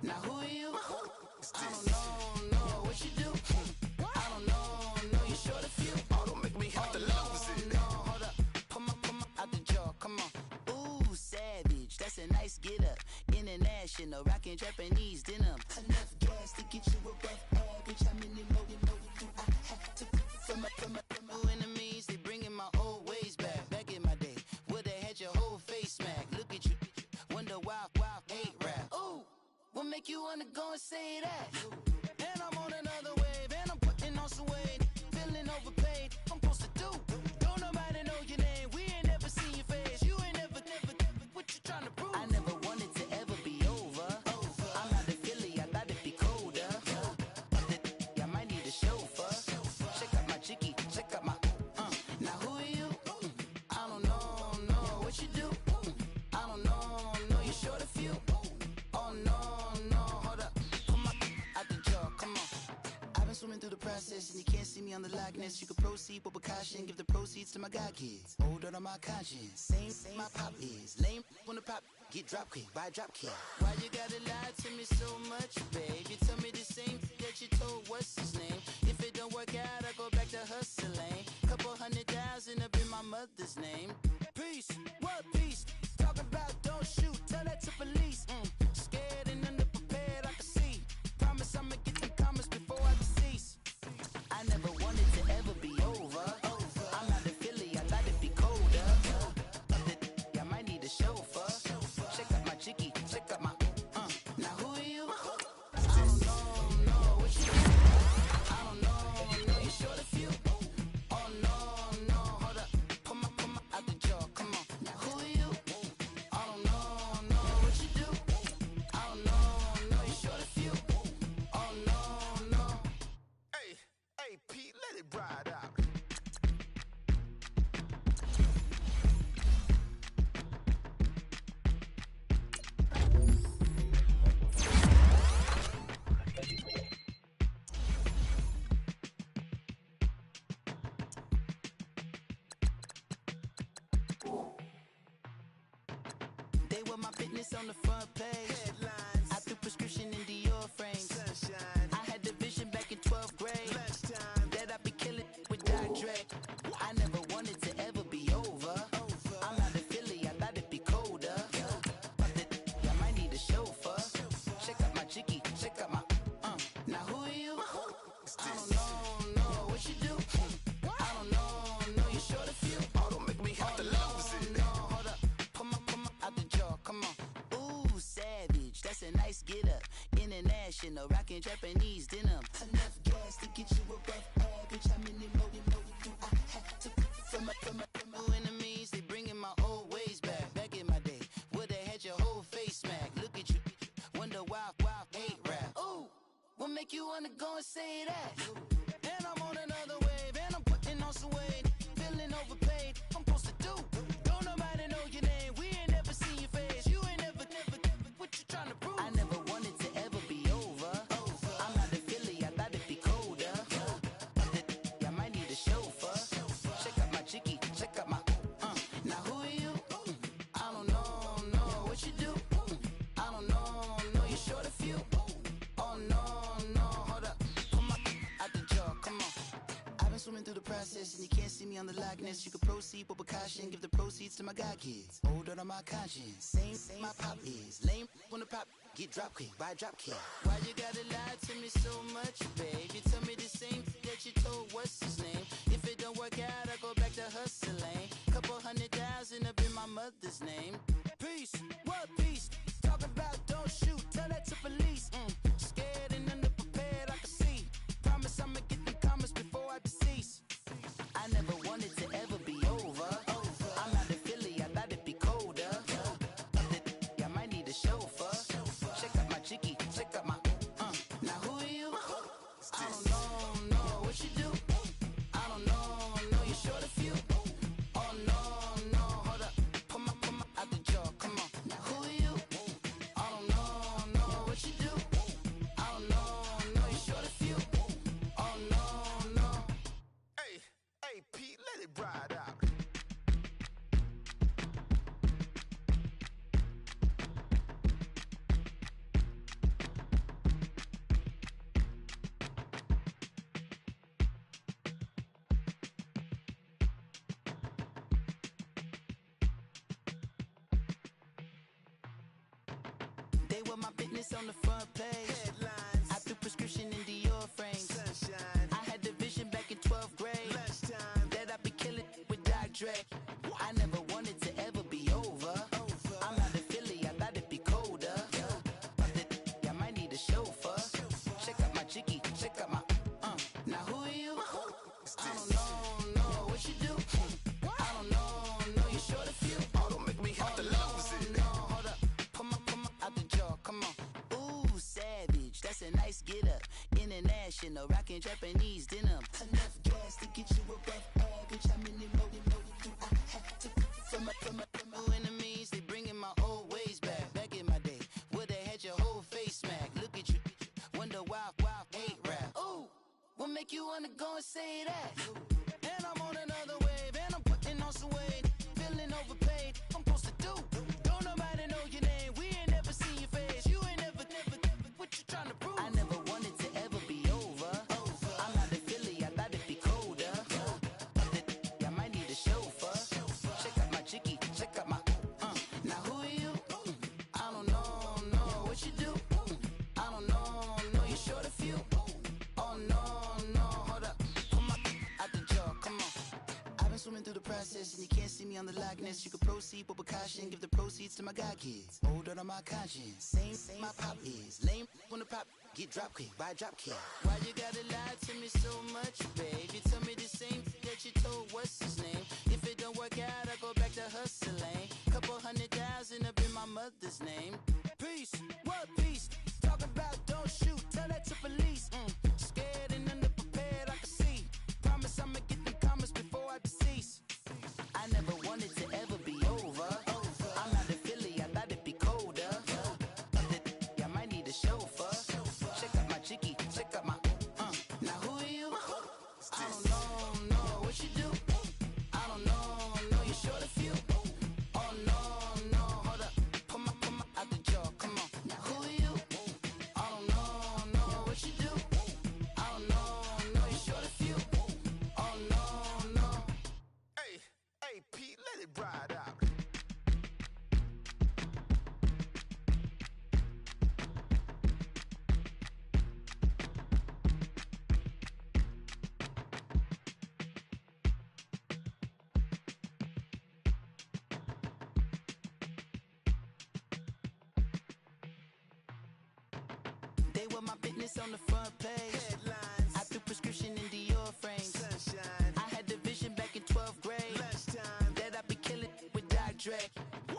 Now who are you? I don't know what you do. I don't know you short a few. Oh, don't make me have to lose it. No, hold up. Come on, out the jaw, come on. Ooh, savage, that's a nice get up. International, rockin' Japanese denim. Enough gas to get you above average. How many more you know do I have to from my enemies? They bringing my old ways back. Back in my day, would've had your whole face smacked. Look at you, wonder why hate rap. Ooh, what make you wanna go and say that? And I'm on another wave, and I'm putting on some weight. Feeling overpaid, I'm supposed to do. Don't nobody know your name, we ain't never seen your face. You ain't never, what you trying to prove? I never wanted to ever be over. I'm out of Philly, I thought it'd be colder. I might need a chauffeur. Check out my chicky, check out my Now who are you? I don't know what you do. I don't know you short a few. Oh no, hold up. Come on, out the jaw, come on. I've been swimming through the process and you can't see me on the Loch Ness. You can proceed with precaution, give the proceeds to my god kids. Hold on my conscience, same my pop is. Lame when the pop get drop kick, buy drop kick. Why you gotta lie to me so much, babe? You tell me the same that you told what's his name. If it don't work out, I go back to hustling. Couple 100,000 up in my mother's name. Peace, what peace? Talk about don't shoot, tell that to police. Scared and underprepared, I can see. Promise I'ma get them comments before I decease. I never wanted to ever be over. I'm out of Philly, I thought it'd be colder. I might need a chauffeur. Check out my chicky, check out my Now who are you? I don't know what you do. I don't know you short a few. Oh no, hold up. Come on, out the jaw, come on. Now who are you? I don't know what you do. I don't know you short a few. Oh no. Hey, Pete, let it ride out. They were my business on the front page. Headlines. I threw prescription in Dior frames. Sunshine. I had the vision back in 12th grade. Lunchtime. That I'd be killing with Dr. Dre. I never wanted to ever be over. I'm out of Philly, I thought it'd be colder. I might I don't know what you do. I don't know you short a few. Oh, don't make me have to lose it. No, hold up, pull my out the jaw, come on. Ooh, savage, that's a nice get up. International, rockin' Japanese denim. Enough gas to get you above average. How many more do I have to from my enemies? They bringing my old ways back. Back in my day, where they had your whole face smacked. Look at you, wonder why hate rap. Ooh, what make you wanna go and say that? And I'm on another wave, and I'm putting on some weight. Feeling overpaid, I'm supposed to do. Don't nobody know your name, we ain't never seen your face. You ain't never, what you trying to prove? I never wanted to ever be over. I'm not a Philly, I thought it'd be colder. I might need a chauffeur. Check out my chicky, check out my, now who are you? I don't know what you do. I don't know you short a few. Oh no, hold up, come on, out the jaw, come on. I've been swimming through the process and you can't see me on the likeness. You can proceed with precaution, give the proceeds to my god kids. Older on my conscience, same my pop is. Lame when the pop get drop quick, buy drop kick. Why you gotta lie to me so much, babe? You tell me the same that you told what's his name. If it don't work out, I go back to hustling. Couple 100,000 up in my mother's name. Peace, what peace? Talk about don't shoot, tell that to police. Scared and underprepared, I can see. Promise I'ma get the comments before I decease. I never wanted to ever be over. I'm not a Philly, I thought it'd be colder. I might need a chauffeur. Check out my chicky, check out my, now who are you? I don't know what you do. I don't know you short a few. Oh no, hold up, pull my out the jaw, come on. Now who are you? I don't know what you do. I don't know you short a few. Oh no. Hey, Pete, let it ride out. They were my business on the front page. Headlines, I threw prescription in Dior frames. sunshine, I had the vision back in 12th grade lunchtime. that I'd be killing with Dr. Dre. I never wanted to ever be over. I'm not a Philly, I thought it'd be colder. I might need a chauffeur. Check out my chicky, check out my, now who are you? I don't know what you do. I don't know you short a few. Oh, don't make me have to lose it. No, hold up, pull my out the jaw, come on. Ooh, savage, that's a nice get up. International, rockin' Japanese denim. Enough gas to get you above average. How many more do I have to from my enemies? They bringing my old ways back. Back in my day, where they had your whole face smacked. Look at you, wonder why hate rap. Ooh, what make you wanna go and say that? And I'm on another wave, and I'm putting on some weight. Feeling overpaid, I'm supposed to do. Don't nobody know your name, we ain't never seen your face. You ain't never, what you trying to prove? I never wanted to ever be over. I'm not a Philly, I thought it'd be colder. I might need a chauffeur. Check out my chicky, check out my, now who are you? I don't know what you do. I don't know you short a few. Oh no, hold up, pull my out the jaw, come on. I've been swimming through the process and you can't see me on the likeness. You can proceed with precaution, give the proceeds to my god kids. Older on my conscience, same my pop is. Lame when the pop get drop quick, buy drop kick. Why you gotta lie to me so much, babe? You tell me the same that you told what's his name. If it don't work out, I go back to hustling. Couple 100,000 up in my mother's name. Peace, what peace? Talk about don't shoot, tell that to police. Scared and underprepared, I can see. Promise I'ma get the comments before I decease. I never wanted to ever be over. I'm not a Philly, I thought it'd be colder. I might need a chauffeur. Check out my chicky, check out my, now who are you? I don't know what you do. I don't know you short a few. Oh no, hold up, pull my out the jaw, come on. Now who are you? They were my business on the front page. Headlines. I threw prescription in Dior frames. Sunshine. I had the vision back in 12th grade. Lunchtime. That I'd be killing with Dr. Dre.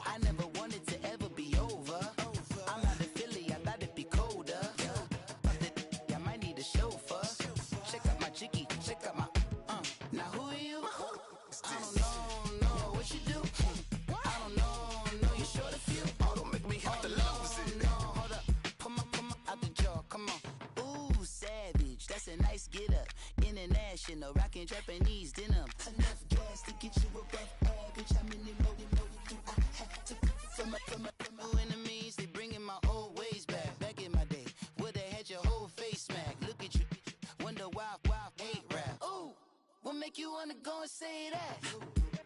I never wanted to ever be over. I'm out of Philly, I thought it'd be colder. I might need a chauffeur. Check out my jiggy, check out my now who are you? I don't know what you do. I don't know you short a few. Oh, don't make me have to lose it. No, hold up, come on, out the jaw, come on. Ooh, savage, that's a nice get up. International, rockin' Japanese denim. Enough gas to get you above average. How many more do I have to from my enemies? They bringing my old ways back. Back in my day, would've had your whole face smacked. Look at you, wonder why hate rap. Ooh, what make you wanna go and say that?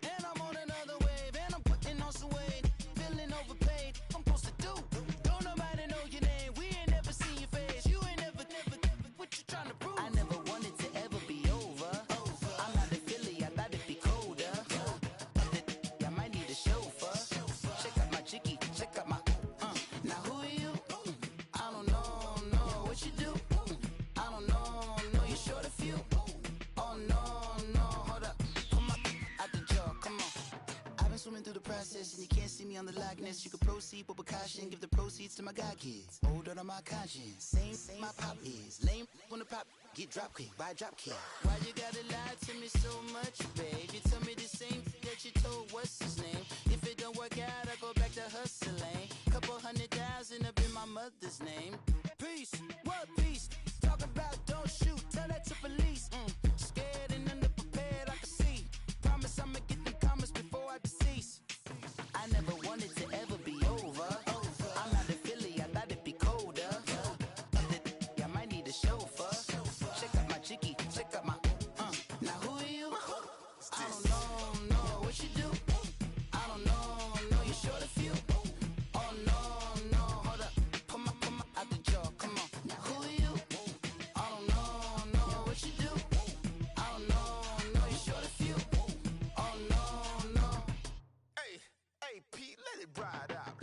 And I'm on another wave, and I'm putting on some weight. Feeling overpaid, I'm supposed to do. Don't nobody know your name, we ain't never seen your face. You ain't never, what you trying to prove? I never wanted to ever be over. I'm out of Philly, I thought it'd be colder. I might need a chauffeur. Check out my jiggy, check out my now who are you? I don't know what you do. I don't know you short a few. Oh no, hold up, come on, out the jaw, come on. I've been swimming through the process and you can't see me on the Loch Ness. You can proceed with caution, give the proceeds to my god kids. Older on my conscience, same my pop is. Lame when the pop get drop kick by drop kick. Why you gotta lie to me so much, babe? You tell me the same that you told what's his name. If it don't work out, I go back to hustling. Couple 100,000 up in my mother's name. Peace, what peace? Talk about don't shoot, tell that to police. Scared and underprepared, I can see. Promise I'ma get them comments before I decease. I never wanted to ever be over. I'm out of Philly, I thought it'd be colder. I might need a chauffeur. Check out my jiggy, check out my now who are you? I don't know what you do. I don't know you short a few. Oh no, hold up, come on, out the jaw, come on. Now who are you? I don't know what you do. I don't know you short a few. Oh no. Hey, Pete, let it ride out.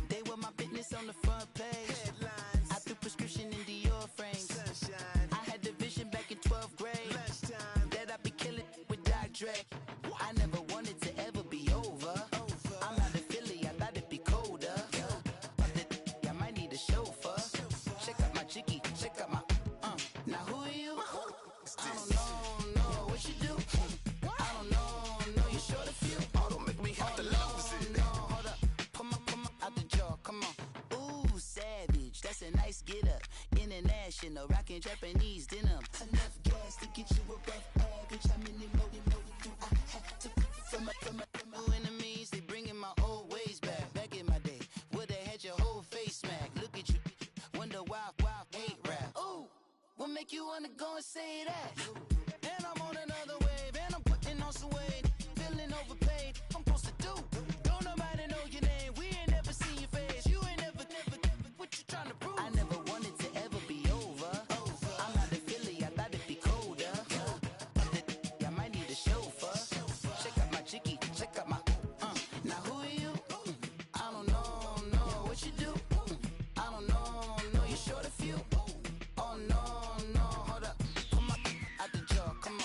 They were my business on the front page. Headlines. I threw prescription in Dior frames. Sunshine. I had the vision back in 12th grade. Lunchtime. That I'd be killing with Dr. Dre. I never wanted to ever be over. I'm out of Philly, I thought it'd be colder. I might need a chauffeur. Check out my jiggy, check out my now who are you? I don't know what you do. I don't know you short a few. Oh, don't make me have to lose it. No, hold up, come on, out the jaw, come on. Ooh, savage, that's a nice get up. International, rockin' Japanese denim. Enough gas to get you above average. How many more do I have to from my enemies? They bringing my old ways back. Back in my day, would've had your whole face smacked. Look at you, wonder why hate rap. Ooh, what make you wanna go and say that? And I'm on another wave, and I'm putting on some weight. Feeling overpaid, I'm supposed to do. Don't nobody know your name, we ain't never seen your face. You ain't never, what you trying to prove? I never wanted to ever be over. I'm out of Philly, I thought it'd be colder. I might need a chauffeur. Check out my jiggy, check out my now who are you? I don't know what you do. I don't know you short a few. Oh no, hold up, come on, out the jaw, come on.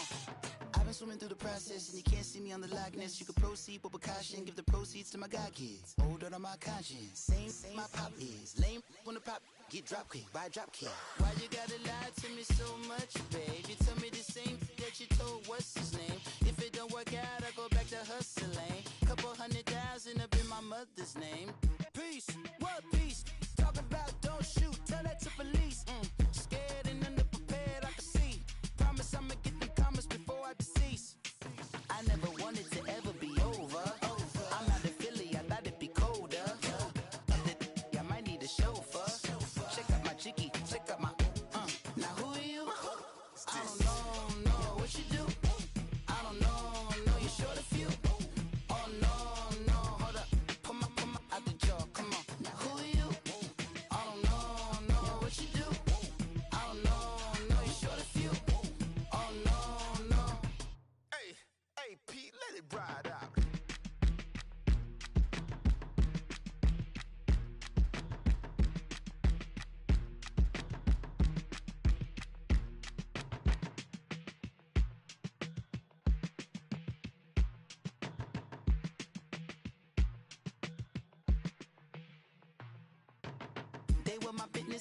I've been swimming through the process and you can't see me on the Loch Ness. You can proceed with caution, give the proceeds to my god kids. Older on my conscience, same my pop is. Lame when the pop get drop kick by drop kick. Why you gotta lie to me so much, babe? You tell me the same that you told what's his name. If it don't work out, I go back to hustling. Couple 100,000 up in my mother's name. Peace, what peace? Talk about don't shoot, tell that to police. Scared and underprepared, I can see. Promise I'ma get them comments before I decease. I never wanted to ever be over. I'm out of Philly, I thought it'd be colder. I might need a chauffeur. Check out my jiggy, check out my now who are you? I don't know what you do. I don't know you short a few. Oh no, hold up,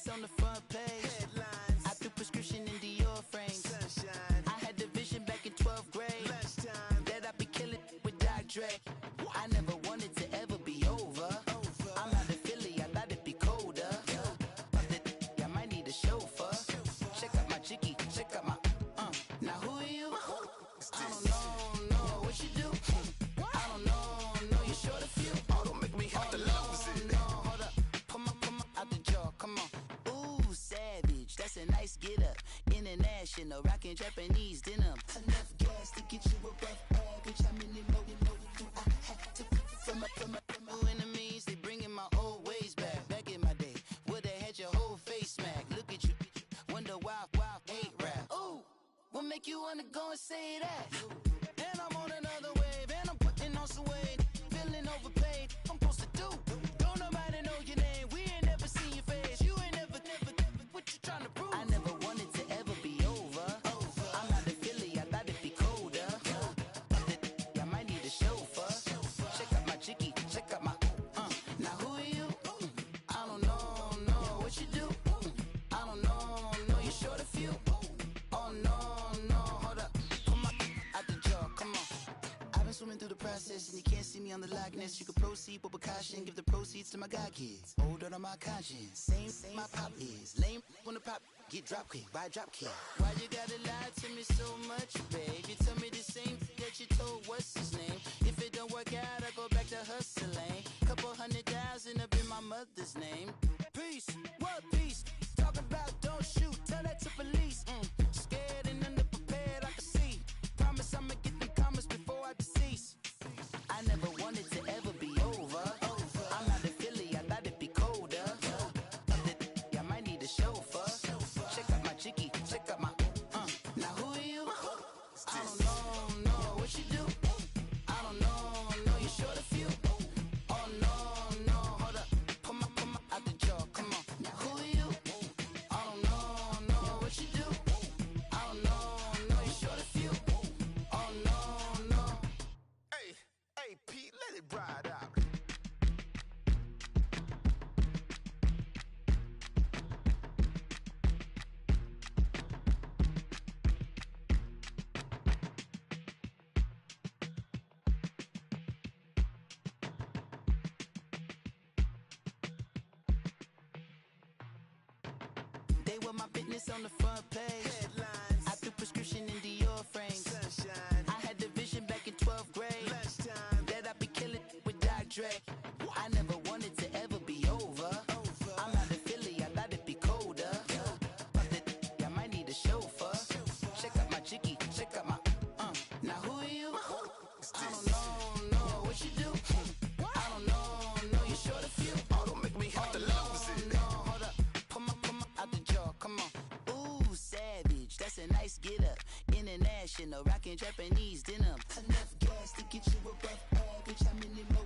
business on the front page. Headlines. I threw prescription in Dior frames. Sunshine. I had the vision back in 12th grade. Lunchtime. That I'd be killing with Dr. Dre. I never wanted to ever be over. I'm out of Philly, I thought it'd be colder. I might need a chauffeur. Check out my jiggy, check out my now who are you? I don't know what you do. I don't know you short a few. Oh, don't make me have to lose it. No, hold up, come on, out the jaw, come on. Ooh, savage, that's a nice get up. International, rockin' Japanese denim. Enough gas to get you above average. How many more do I have to from my enemies? They bringing my old ways back. Back in my day, would've had your whole face smack. Look at you, wonder why hate rap. Ooh, what make you wanna go and say that? And I'm on another wave, and I'm putting on some weight. Feeling overpaid, I'm supposed to do. Don't nobody know your name, we ain't never seen your face. You ain't never, what you trying to prove? I never wanted to ever be over. I'm out of Philly, I thought it'd be colder. I might need a chauffeur. Check out my jiggy, check out my now who are you? I don't know what you do. I don't know you short a few. Oh no, hold up, come on, out the jaw, come on. I've been swimming through the process and you can't see me on the Loch Ness. You can proceed, but with caution, give the proceeds to my god kids. Hold on my conscience, same my pop is. Lame when the pop get drop kick by drop kick. Why you gotta lie to me so much, babe? You tell me the same that you told what's his name. If it don't work out, I go back to hustling. Couple $100,000 up in my mother's name. Peace, what peace? Talking about don't shoot, tell that to police. Scared and underprepared, I can see. Promise I'ma get them comments before I decease. I never wanted to ever be over. I'm out of Philly, I thought it'd be colder. I might need a chauffeur. Check out my jiggy, check out my now who are you? I don't know what you do. I don't know you short a few. Oh no, hold up, come on, out the jaw, come on. Now who are you? I don't know what you do. I don't know you short a few. Oh no. Hey, Pete, let it ride out. They were my business on the front page. Headlines. I threw prescription in Dior frames. Sunshine. I had the vision back in 12th grade. Lunchtime. That I'd be killing with Dr. Dre. I never wanted to ever be over. I'm out of Philly, I thought it'd be colder. I might need a chauffeur. Check out my jiggy, check out my now who are you? I don't know what you do. I don't know you short a few. Oh, don't make me have to lose it. No, hold up, come on, out the jaw, come on. Ooh, savage, that's a nice get up. International, rockin' Japanese denim. Enough gas to get you above average. How many more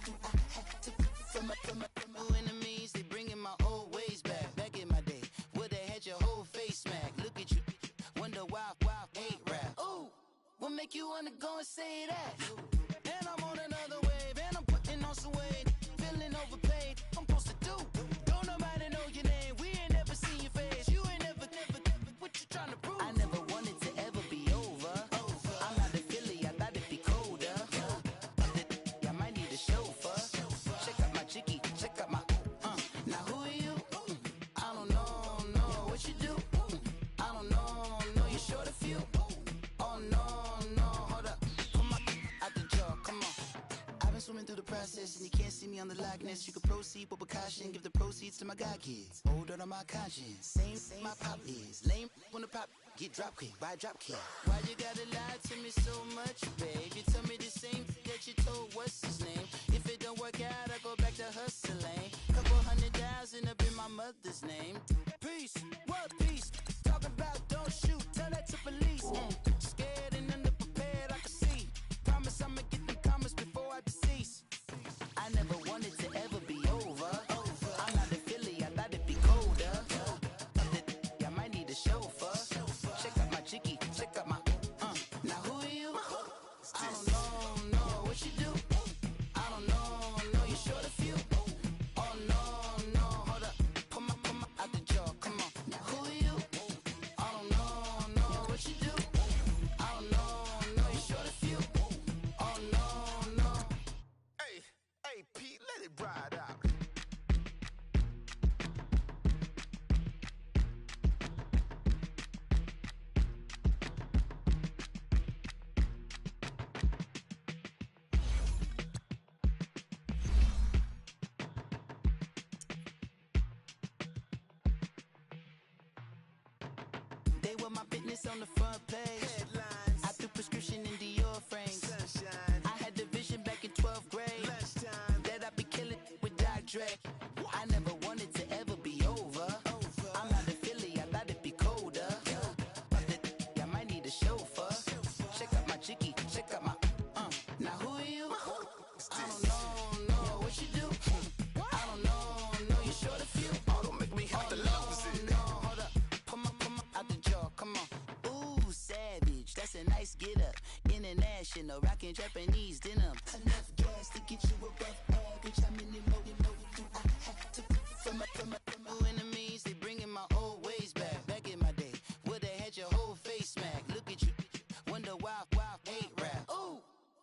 do I have to from my enemies? They bringing my old ways back. Back in my day, would've had your whole face smack. Look at you, wonder why hate rap. Ooh, what make you wanna go and say that? And I'm on another wave, and I'm putting on some weight. Feeling overpaid, I'm supposed to do. Don't nobody know your name, we ain't never seen your face. You ain't never, what you trying to prove? I never wanted to ever be over. I'm out of Philly, I thought it'd be colder. I might need a chauffeur. Check out my jiggy, check out my now who are you? I don't know what you do. I don't know you short a few. Oh no, hold up, come on, out the jaw, come on. I've been swimming through the process and you can't see me on the Loch Ness. You can proceed, but with caution, give the proceeds to my god kids. Hold on my conscience, same my pop is. Lame when the pop get drop kick by drop kick. Why you gotta lie to me so much, babe? You tell me the same that you told what's his name. If it don't work out, I go back to hustling. Couple $100,000 up in my mother's name. Peace, what peace? Talking about don't shoot, tell that to police. Scared and underprepared, I can see. Promise I'ma get them comments before I decease. I never wanted to ever be over. I'm out of Philly, I thought it'd be colder. I might need a chauffeur. Check out my jiggy, check out my now who are you? I don't know what you do. I don't know you short a few. Oh no, hold up, come on, out the were my business on the front page. Headlines. I threw prescription in Dior frames. Sunshine. I had the vision back in 12th grade. Lunchtime. That I'd be killing with Dr. Dre. I never wanted to ever be over. I'm not a Philly, I thought it'd be colder. I might need a chauffeur. Check out my chicky, check out my now who are you? I don't know what you do. I don't know you're short a few. Oh, don't make me have to lose it. No, hold up, pull my out the jaw, come on. Ooh, savage, that's a nice get up. International, rockin' Japanese denim. Enough gas to get you above average. How many more do I have to from my enemies? They bringing my old ways back. Back in my day, where they had your whole face smacked. Look at you, wonder why hate rap. Ooh,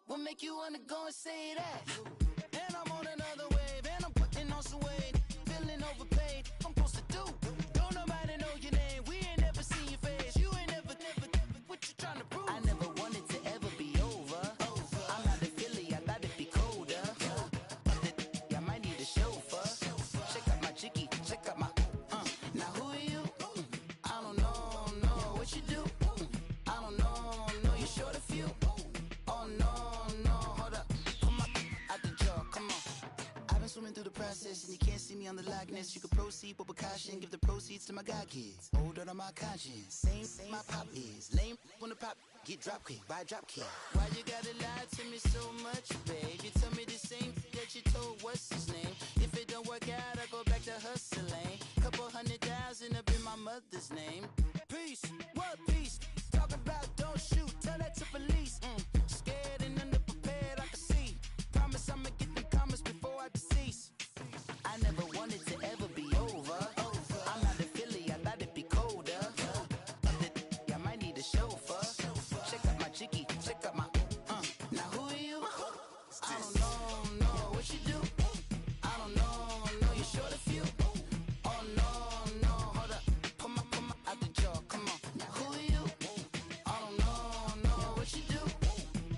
what make you wanna go and say that? And I'm on another wave, and I'm putting on some weight. Feeling overpaid, I'm supposed to do. Don't nobody know your name, we ain't never seen your face. You ain't never, what you trying to prove? I never wanted to ever be over. I'm not a Philly, I thought it'd be colder. I might need a chauffeur. Check out my chicky, check out my now who are you? I don't know what you do. I don't know you're short a few. Oh no, hold up, pull my out the jaw, come on. I've been swimming through the process and you can't see me on the likeness. You can proceed with precaution, give the proceeds to my god kids. Older on my conscience, same my pop is. Lame when the pop get drop quick, buy drop kick. Why you gotta lie to me so much, babe? You tell me the same that you told what's his name. If it don't work out, I go back to hustling. Couple 100,000 up in my mother's name. Peace, what peace? Talking about don't shoot, tell that to police. Scared and underprepared, I can see. Promise I'ma get them comments before I decease. I never wanted to ever be over. I'm not a Philly, I thought it'd be colder. I might need a chauffeur. Check out my chicky, check out my now who are you? I don't know what you do. I don't know you're short a few. Oh no, hold up, pull my out the jaw, come on. Now who are you? I don't know what you do.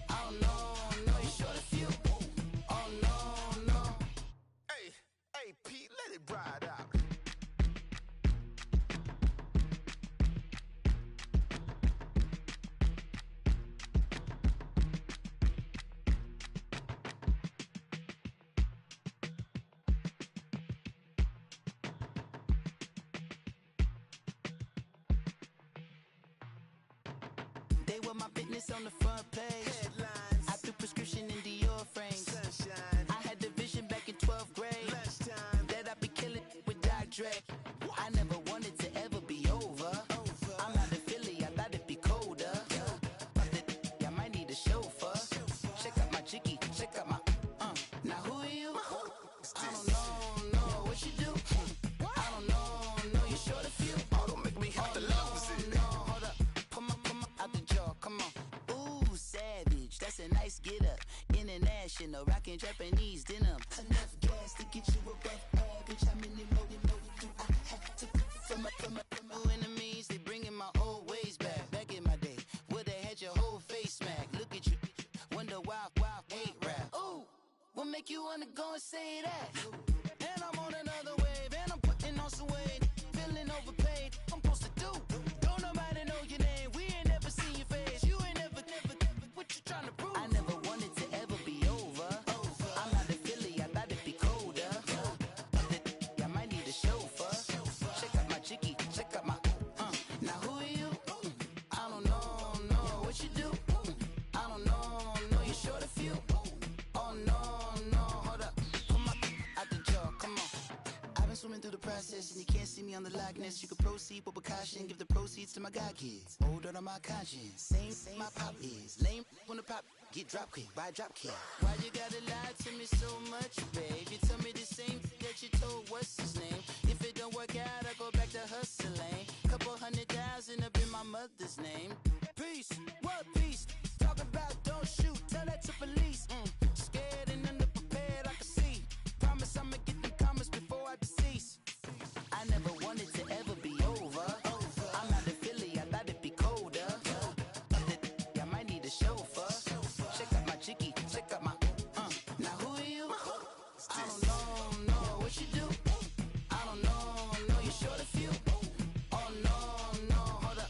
I don't know you're short a few. Oh no. Hey, Pete, let it ride out. They were my business on the front page. Headlines. I threw prescription in Dior frames. Sunshine. I had the vision back in 12th grade. Lunchtime. That I'd be killing with Dr. Dre. I never wanted to ever be over. I'm not a Philly, I thought it'd be colder. I might need a chauffeur. Check out my chicky, check out my now who are you? I don't know what you do. I don't know you're short a few. Oh, don't make me have to lose it. No, hold up, pull my out the jaw, come on. Ooh, savage, that's a nice get up. International, rockin' Japanese denim. Enough gas to get you above average. How many more do I have to from my enemies? They bringing my old ways back. Back in my day, where they had your whole face smacked. Look at you, wonder why hate rap. Ooh, what make you wanna go and say that? And I'm on another wave, and I'm putting on some weight. Feeling overpaid, I'm supposed to do. Don't nobody know your name, we ain't never seen your face. You ain't never, what you trying to prove? I never wanted to ever be over. I'm not a Philly, I thought it'd be colder. I might need a chauffeur. Check out my chicky, check out my now who are you? I don't know what you do. I don't know you're short a few. Oh no, hold up, pull my out the jaw, come on. I've been swimming through the process and you can't see me on the likeness. You can proceed with precaution, give the proceeds to my god kids. Older on my conscience, same my pop is. Lame when the pop get drop quick, buy drop kick. Why you gotta lie to me so much, babe? You tell me the same that you told what's his name. If it don't work out, I go back to hustling. Couple 100,000 up in my mother's name. Peace, what peace? Talking about don't shoot, tell that to police. Scared and underprepared, I can see. Promise I'ma get them comments before I decease. I never wanted to ever be over. I'm not a Philly, I thought it'd be colder. I might need a chauffeur. Check out my chicky, check out my now who are you? I don't know what you do. I don't know you're short a few. Oh no, hold up,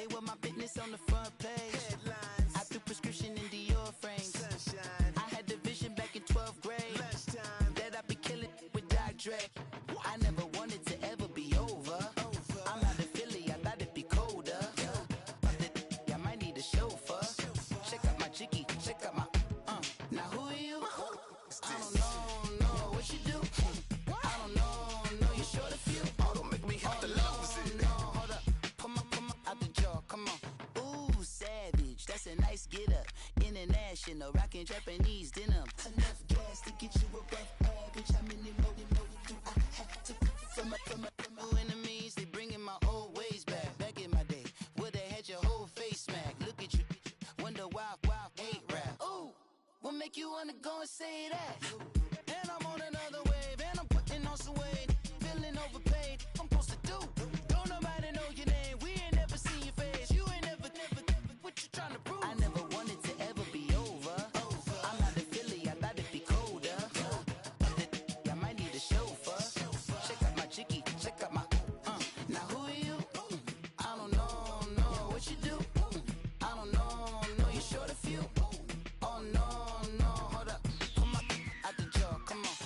They were my business on the front page. Headlines. I threw prescription in Dior frames. Sunshine. I had the vision back in 12th grade. Lunchtime. That I'd be killing with Doc Dre. I never wanted to ever be over. I'm out of Philly, I thought it'd be colder. I might need a chauffeur. Check out my jiggy, check out my Now who are you? I don't know what you do. I don't know you short a few. Oh, don't make me have to lose it. No, hold up, pull my out the jaw, come on. Ooh, savage, that's a nice get up. International, rockin' Japanese denim. Enough gas to get you above average. How many more do I have to from my enemies? They bringing my old ways back. Back in my day, where they had your whole face smack. Look at you, wonder why hate rap. Ooh, what make you wanna go and say that? And I'm on another wave, and I'm putting on some weight. Feeling overpaid, I'm supposed to do. Don't nobody know your name, we ain't never seen your face. You ain't never, what you trying to prove? I never wanted to ever be over. I'm out of Philly, I thought it'd be colder. I might need a chauffeur. Check out my jiggy, check out my Now who are you? I don't know what you do. I don't know you short a few. Oh no, hold up, pull my out the jaw, come on.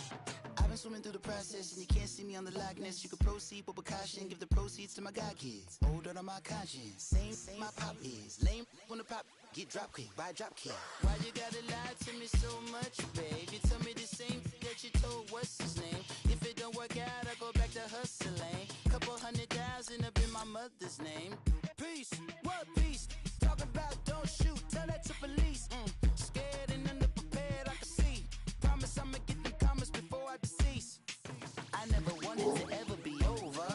I've been swimming through the process and you can't see me on the Loch Ness. You can proceed with caution, give the proceeds to my god kids. Hold on my conscience, same my pop is. Lame when the pop get drop kick, buy drop kick. Why you gotta lie to me so much, babe? You tell me the same that you told what's his name. If it don't work out, I go back to hustling. Couple 100,000 up in my mother's name. Peace, what peace? Talk about don't shoot, tell that to police. Scared and underprepared, I can see. Promise I'ma get them comments before I decease. I never wanted to ever be over.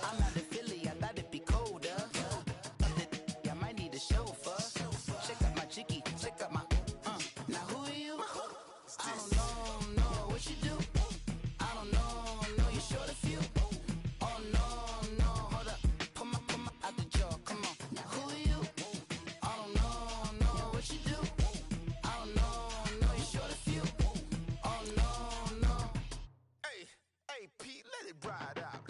I'm out of Philly, I thought it'd be colder. I might need a chauffeur. Check out my jiggy, check out my Now who are you? I don't know what you do. I don't know you short a few. Oh no, hold up, pull my out the jaw, come on. Now who are you? I don't know what you do. I don't know you short a few. Oh no. Hey, Pete, let it ride out.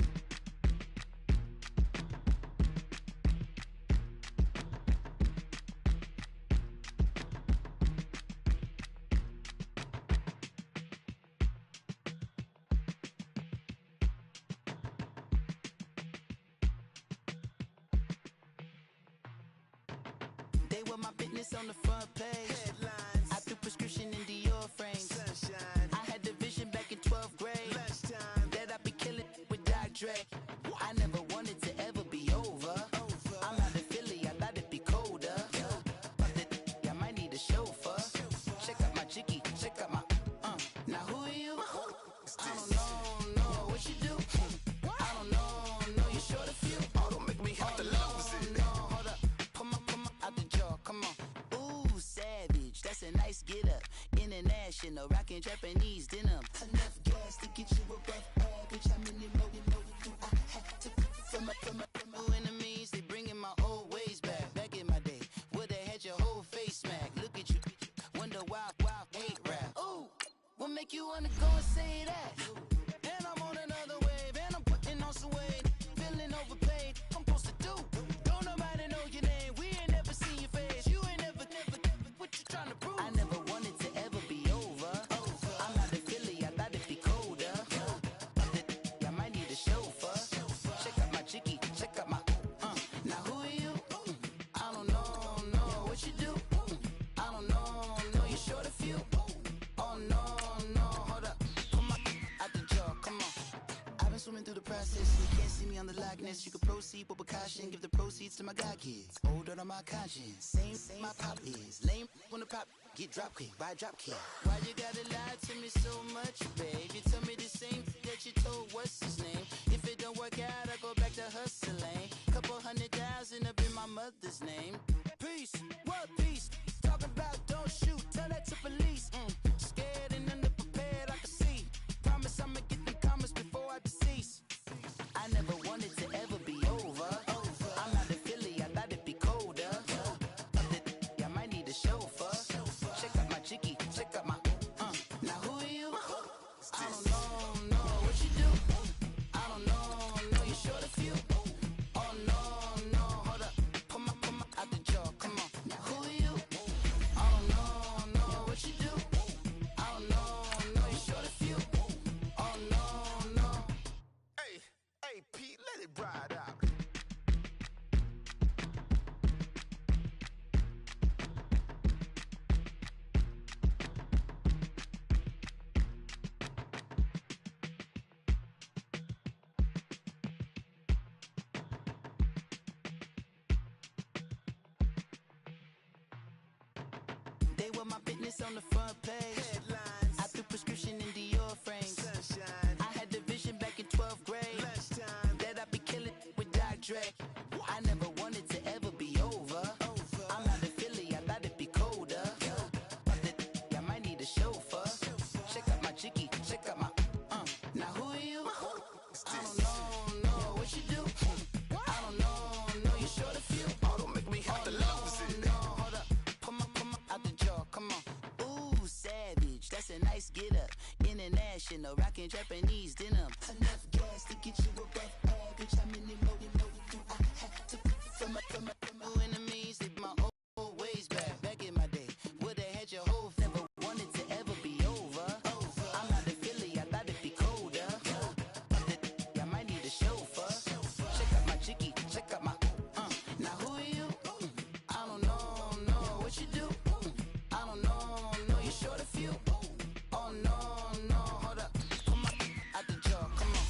They were my business on the front page. Headlines. I threw prescription in Dior frames. Sunshine. I had the vision back in 12th grade. Lunchtime. That I'd be killing with Doc Dre. I never wanted to ever be over. I'm out of Philly, I thought it'd be colder. I might need a chauffeur. Check out my jiggy, check out my Now who are you? I don't know what you do. I don't know you short a few. Oh, don't make me have to lose it. No, hold up, pull my out the jaw, come on. Ooh, savage, that's a nice get up. International, rockin' Japanese denim. Enough gas to get you above average. How many more do I have to from my enemies? They bringing my old ways back. Back in my day, where they had your whole face smack. Look at you, wonder why hate rap. Ooh, what make you wanna go and say that? And I'm on another wave, and I'm putting on some weight. Feeling overpaid, I'm supposed to do. Don't nobody know your name, we ain't never seen your face. You ain't never, what you trying to prove? I never wanted to ever be over. I'm out of Philly, I thought it'd be colder. I might need a chauffeur. Check out my jiggy, check out my Now who are you? I don't know what you do. I don't know you short a few. Oh no, hold up, pull my out the jaw, come on. I've been swimming through the process and you can't see me on the Loch Ness. You can proceed with caution, give the proceeds to my god kids. Hold on my conscience, same my pop is. Lame when the pop get drop kick, buy drop kick. Why you gotta lie to me so much, babe? You tell me the same that you told what's his name. If it don't work out, I go back to hustling. Couple 100,000 up in my mother's name. Peace, what peace? Talk about don't shoot, tell that to police. Scared and underprepared, I can see. Promise I'ma get them comments before I decease. I never wanted to ever be over. I'm out of Philly, I thought it'd be colder. I might need a chauffeur. Check out my jiggy, check out my Now who are you? They were my business on the front page. Headlines. I threw prescription in Dior frames. Sunshine. I had the vision back in 12th grade. Lunchtime. That I'd be killing with Dr. Dre. I never wanted to ever be over. I'm not a Philly, I thought it'd be colder. I might need a chauffeur. Check out my jiggy, check out my now who are you? I don't know what you do. I don't know you short a few. Oh, don't make me have to lose it. No, hold up, come on, out the jaw, come on. Ooh, savage, that's a nice get up. International, rockin' Japanese denim. Enough gas to get you above average. How many more do I have to from my enemies? Leave my old ways back in my day. Would've had your whole never wanted to ever be over. I'm not a Philly, I thought it'd be colder. I might need a chauffeur. Check out my jiggy, check out my now who are you? I don't know what you do. I don't know you short a few. Oh no, hold up, come on, out the jaw, come on.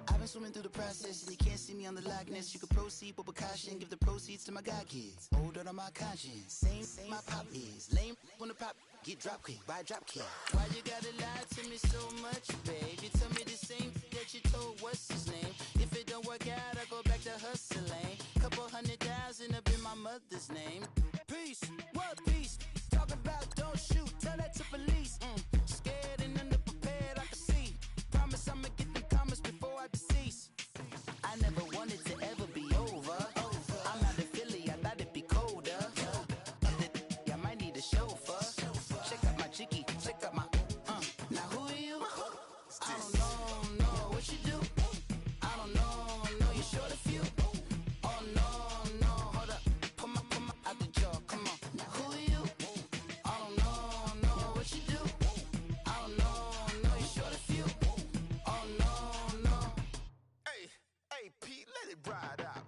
I've been swimming through the process and you can't see me on the Loch Ness. You can proceed with precaution, give the proceeds to my god kids. Older on my conscience, same my pop is. Lame when the pop get drop kick by drop kick. Why you gotta lie to me so much, babe? You tell me the same that you told what's his name. If it don't work out, I go back to hustling. Couple 100,000 up in my mother's name. Peace, what peace? Talk about don't shoot, tell that to police. Scared and underprepared, I can see. Promise I'ma get them comments before I decease. I never wanted to ever be over. I'm not a Philly, I thought it'd be colder. I might need a chauffeur. Check out my jiggy, check out my now who are you? I don't know what you do. I don't know you short a few. Oh no, hold up, come on, out the jaw, come on. Now who are you? I don't know what you do. I don't know you short a few. Oh no. Hey, Pete, let it ride out.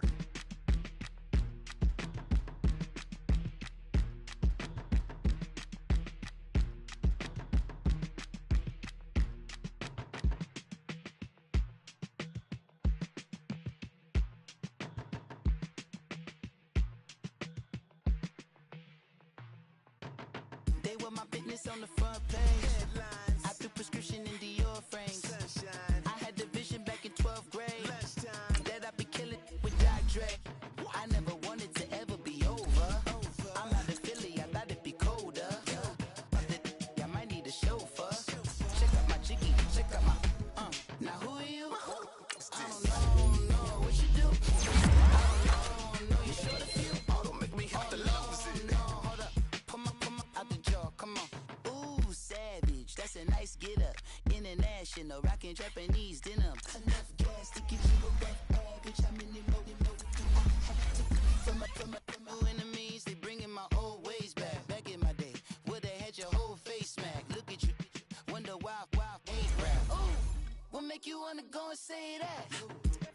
They were my business on the front page. Headlines. I threw prescription in Dior frames. Sunshine. I had the vision back in 12th grade. Lunchtime. That I'd be killing with Dr. Dre. I never wanted to ever be over. I'm not a Philly, I thought it'd be colder. I might need a chauffeur. Check out my jiggy, check out my now who are you? I don't know what you do. I don't know you short a few. Oh, don't make me have to lose it. No, hold up, come on, out the jaw, come on. Ooh, savage, that's a nice get up. International, rockin' Japanese denim. Enough gas to get you above average. How many more do I have to from my enemies? They bringing my old ways back in my day. Would've had your whole face smacked. Look at you, wonder why ain't rap. Ooh, what make you wanna go and say that?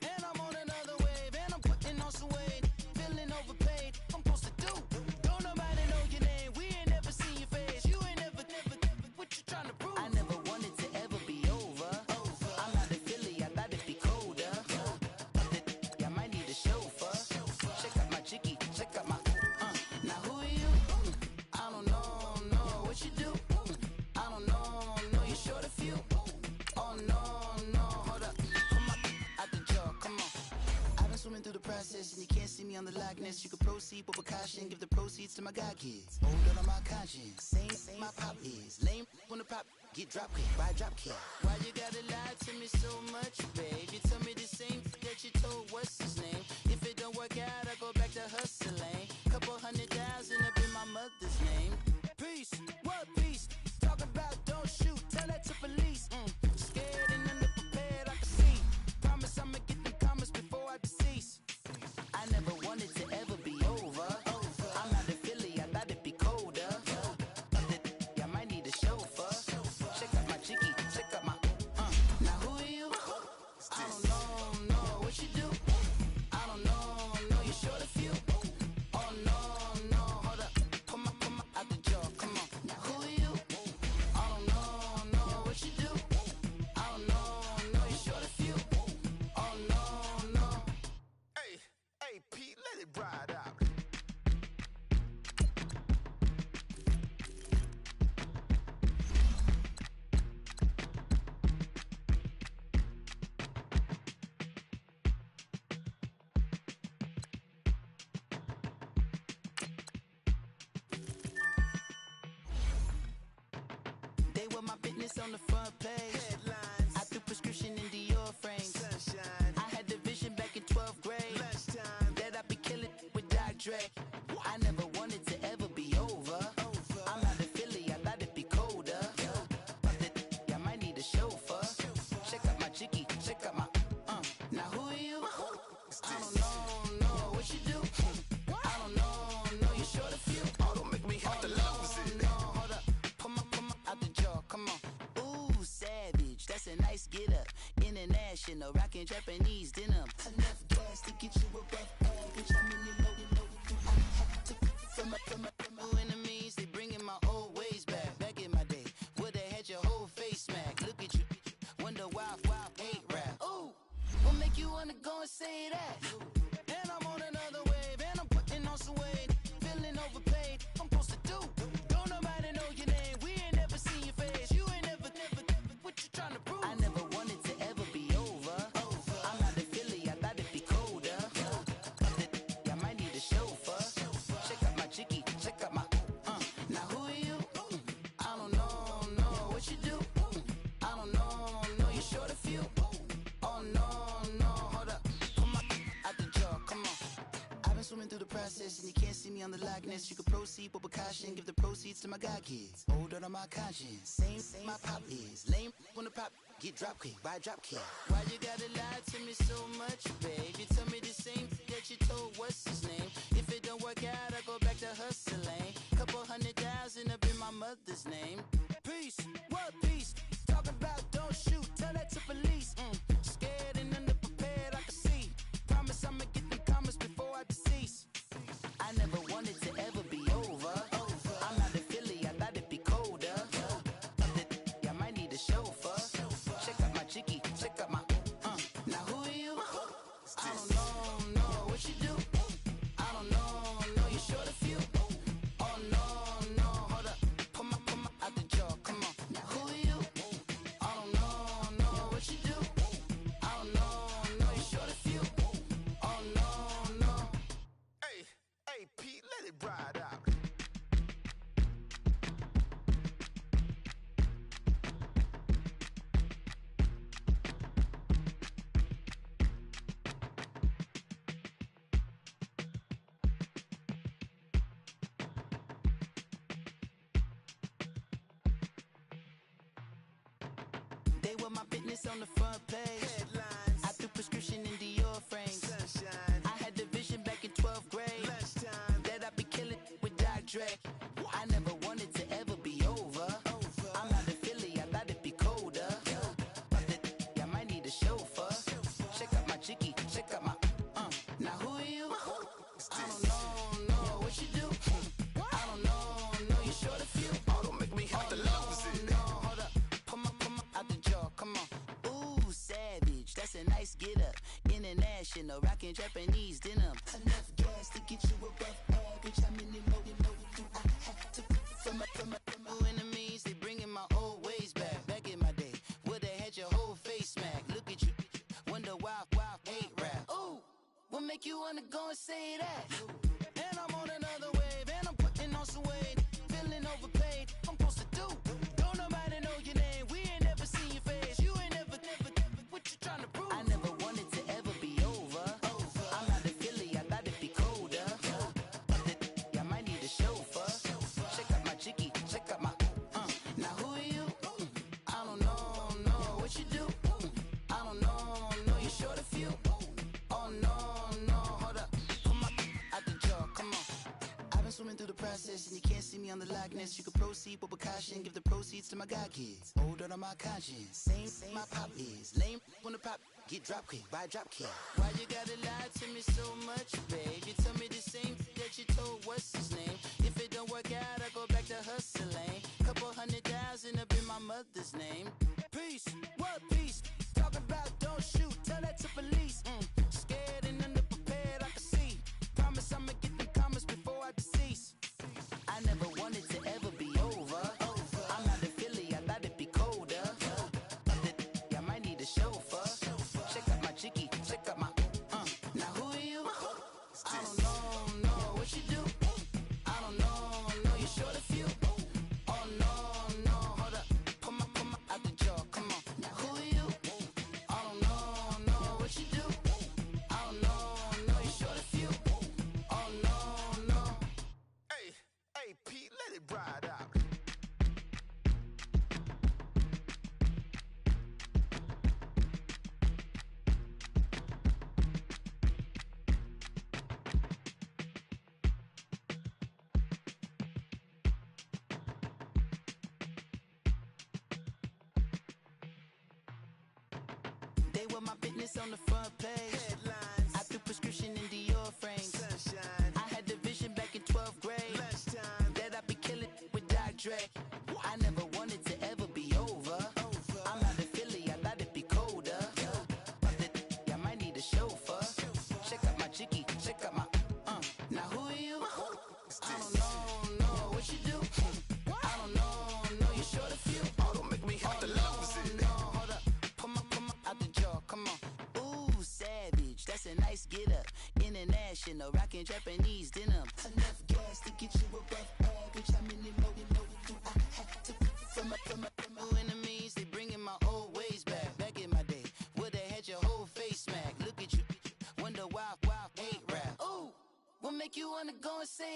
And I'm on another wave, and I'm putting on some weight. Feeling overpaid, I'm supposed to do. Don't nobody know your name, we ain't never seen your face. You ain't never, what you trying to prove? I never wanted to ever be over. I'm not a Philly, I thought it'd be colder. I might need a chauffeur. Check out my jiggy, check out my now who are you? I don't know what you do. I don't know you short a few. Oh no, hold up, come on, out the jaw, come on. I've been swimming through the process and you can't see me on the Loch Ness. You can proceed with precaution, give the proceeds to my god kids. Older on my conscience, same my pop is. Lame when the pop get drop kick by drop kick. Why you gotta lie to me so much, babe? You tell me the same that you told what's his name. If it don't work out, I go back to hustling. Couple 100,000 up in my mother's name. Peace, what peace? Talk about don't shoot, tell that to police. Scared and underprepared, I can see. Promise I'ma get them comments before I decease. I never wanted to ever be over. I'm not a Philly, I thought it'd be colder. I might need a chauffeur. Check out my jiggy, check out my now who are you? I don't know what you do. I don't know you short a few. Oh no, hold up, come on, out the jaw, come on. Now who are you? I don't know They were my business on the front page. Headlines. I threw prescription in Dior frames. Sunshine. I had the vision back in 12th grade. Lunchtime. That I'd be killing with Dr. Dre. I never wanted to ever be over. I'm out of Philly, I thought it'd be colder. I might need a chauffeur. Check out my jiggy, check out my Now who are you? I don't know what you do. I don't know you short a few. Oh, don't make me have to lose it. No, hold up, pull my out the jaw, come on. Ooh, savage, that's a nice get up. International, rockin' Japanese denim. Enough gas to get you above average. I'm in your low. I had to from my enemies, they bringing my old ways back. Back in my day, would've had your whole face smacked. Look at you, wonder why ain't rap. Ooh, what make you wanna go and say that? And I'm on another wave, and I'm putting on some weight. Feeling overpaid, I'm supposed to do. Don't nobody know your name, we ain't never seen your face. You ain't never, what you trying to prove? I never wanted to ever be over. I'm out of Philly, I thought it'd be colder. I might need a chauffeur. Check out my jiggy, check out my Now who are you? I don't know what you do. I don't know you short a few. Oh no, hold up, pull my out the jaw, come on. I've been swimming through the process and you can't see me on the Loch Ness. You can proceed with precaution, give the proceeds to my god kids. Older on my conscience, same my pop is. Lame when the pop get drop kick by drop kick. Why you gotta lie to me so much, babe? You tell me the same that you told what's his name. If it don't work out, I go back to hustling. Couple 100,000 up in my mother's name. Peace, what peace? Talk about don't shoot, tell that to police. Scared and underprepared, I can see. Promise I'ma get them comments before I decease. I never wanted to ever be over. I'm out of Philly, I thought it'd be colder. I might need a chauffeur. Check out my jiggy, check out my Now who are you? I don't know what you do. I don't know you short a few. Oh no, hold up, pull my out the jaw, come on. Now who are you? I don't know what you do. I don't know you short a few. Oh no. Hey, Pete, let it ride out. They were my business on the front page. Headlines. I threw prescription in Dior frames. Sunshine. I had the vision back in 12th grade. Lunchtime. That I'd be killing with Dr. Dre. I never wanted to ever be over. I'm out of Philly, I thought it'd be colder. I might need a chauffeur. Check out my jiggy, check out my Now who are you? I don't know what you do. I don't know you short a few. Oh, don't make me have to lose it. No, hold up, pull my out the jaw, come on. Ooh, savage, that's a nice get up. International, rockin' Japanese denim. Enough gas to get you above average. I'm in your low. I had to from my enemies, they bringing my old ways back. Back in my day, would've had your whole face smacked. Look at you, wonder why ain't rap. Ooh, what make you wanna go and say that? And I'm on another wave, and I'm putting on some weight. Feeling overpaid, I'm supposed to do. Don't nobody know your name, we ain't never seen your face. You ain't never, what you trying to prove? I never wanted to ever be over. I'm out of Philly, I thought it'd be colder. I might need a chauffeur. Check out my jiggy, check out my Now who are you? I don't know what you do. I don't know you short a few. Oh no, hold up, pull my out the jaw, come on. I've been swimming through the process and you can't see me on the Loch Ness. You can proceed with precaution, give the proceeds to my god kids. Older on my conscience, same my pop is. Lame when the pop get drop kick by drop kick. Why you gotta lie to me so much, babe? You tell me the same that you told what's his name. If it don't work out, I go back to hustling. Couple 100,000 up in my mother's name. Peace, what peace? Talk about don't shoot, tell that to police. Scared and underprepared, I can see. Promise I'ma get them comments before I decease. I never wanted to ever be over. I'm out of Philly, I thought it'd be colder. I might need a chauffeur. Check out my jiggy, check out my Now who are you? I don't know what you do. I don't know you short a few. Oh no, hold up, They want my business on the front page. Headlines. I threw prescription in Dior frames. Sunshine. I had the vision back in 12th grade. Lunchtime. That I'd be killing with Dr. Dre. I never wanted to ever be over. I'm out of Philly, I thought it'd be colder. I might need a chauffeur. Check out my chicky, check out my Now who are you? I don't know what you do. I don't know you short a few. Oh, don't make me have to lose it. No, hold up, come on, out the jaw, come on. Ooh, savage, that's a nice get up. International, rockin' Japanese denim. Enough gas to get you above average. How many more you know do I have to from my enemies? They bringing my old ways back. Back in my day, would've had your whole face smacked. Look at you, wonder why hate rap. Ooh, what make you wanna go and say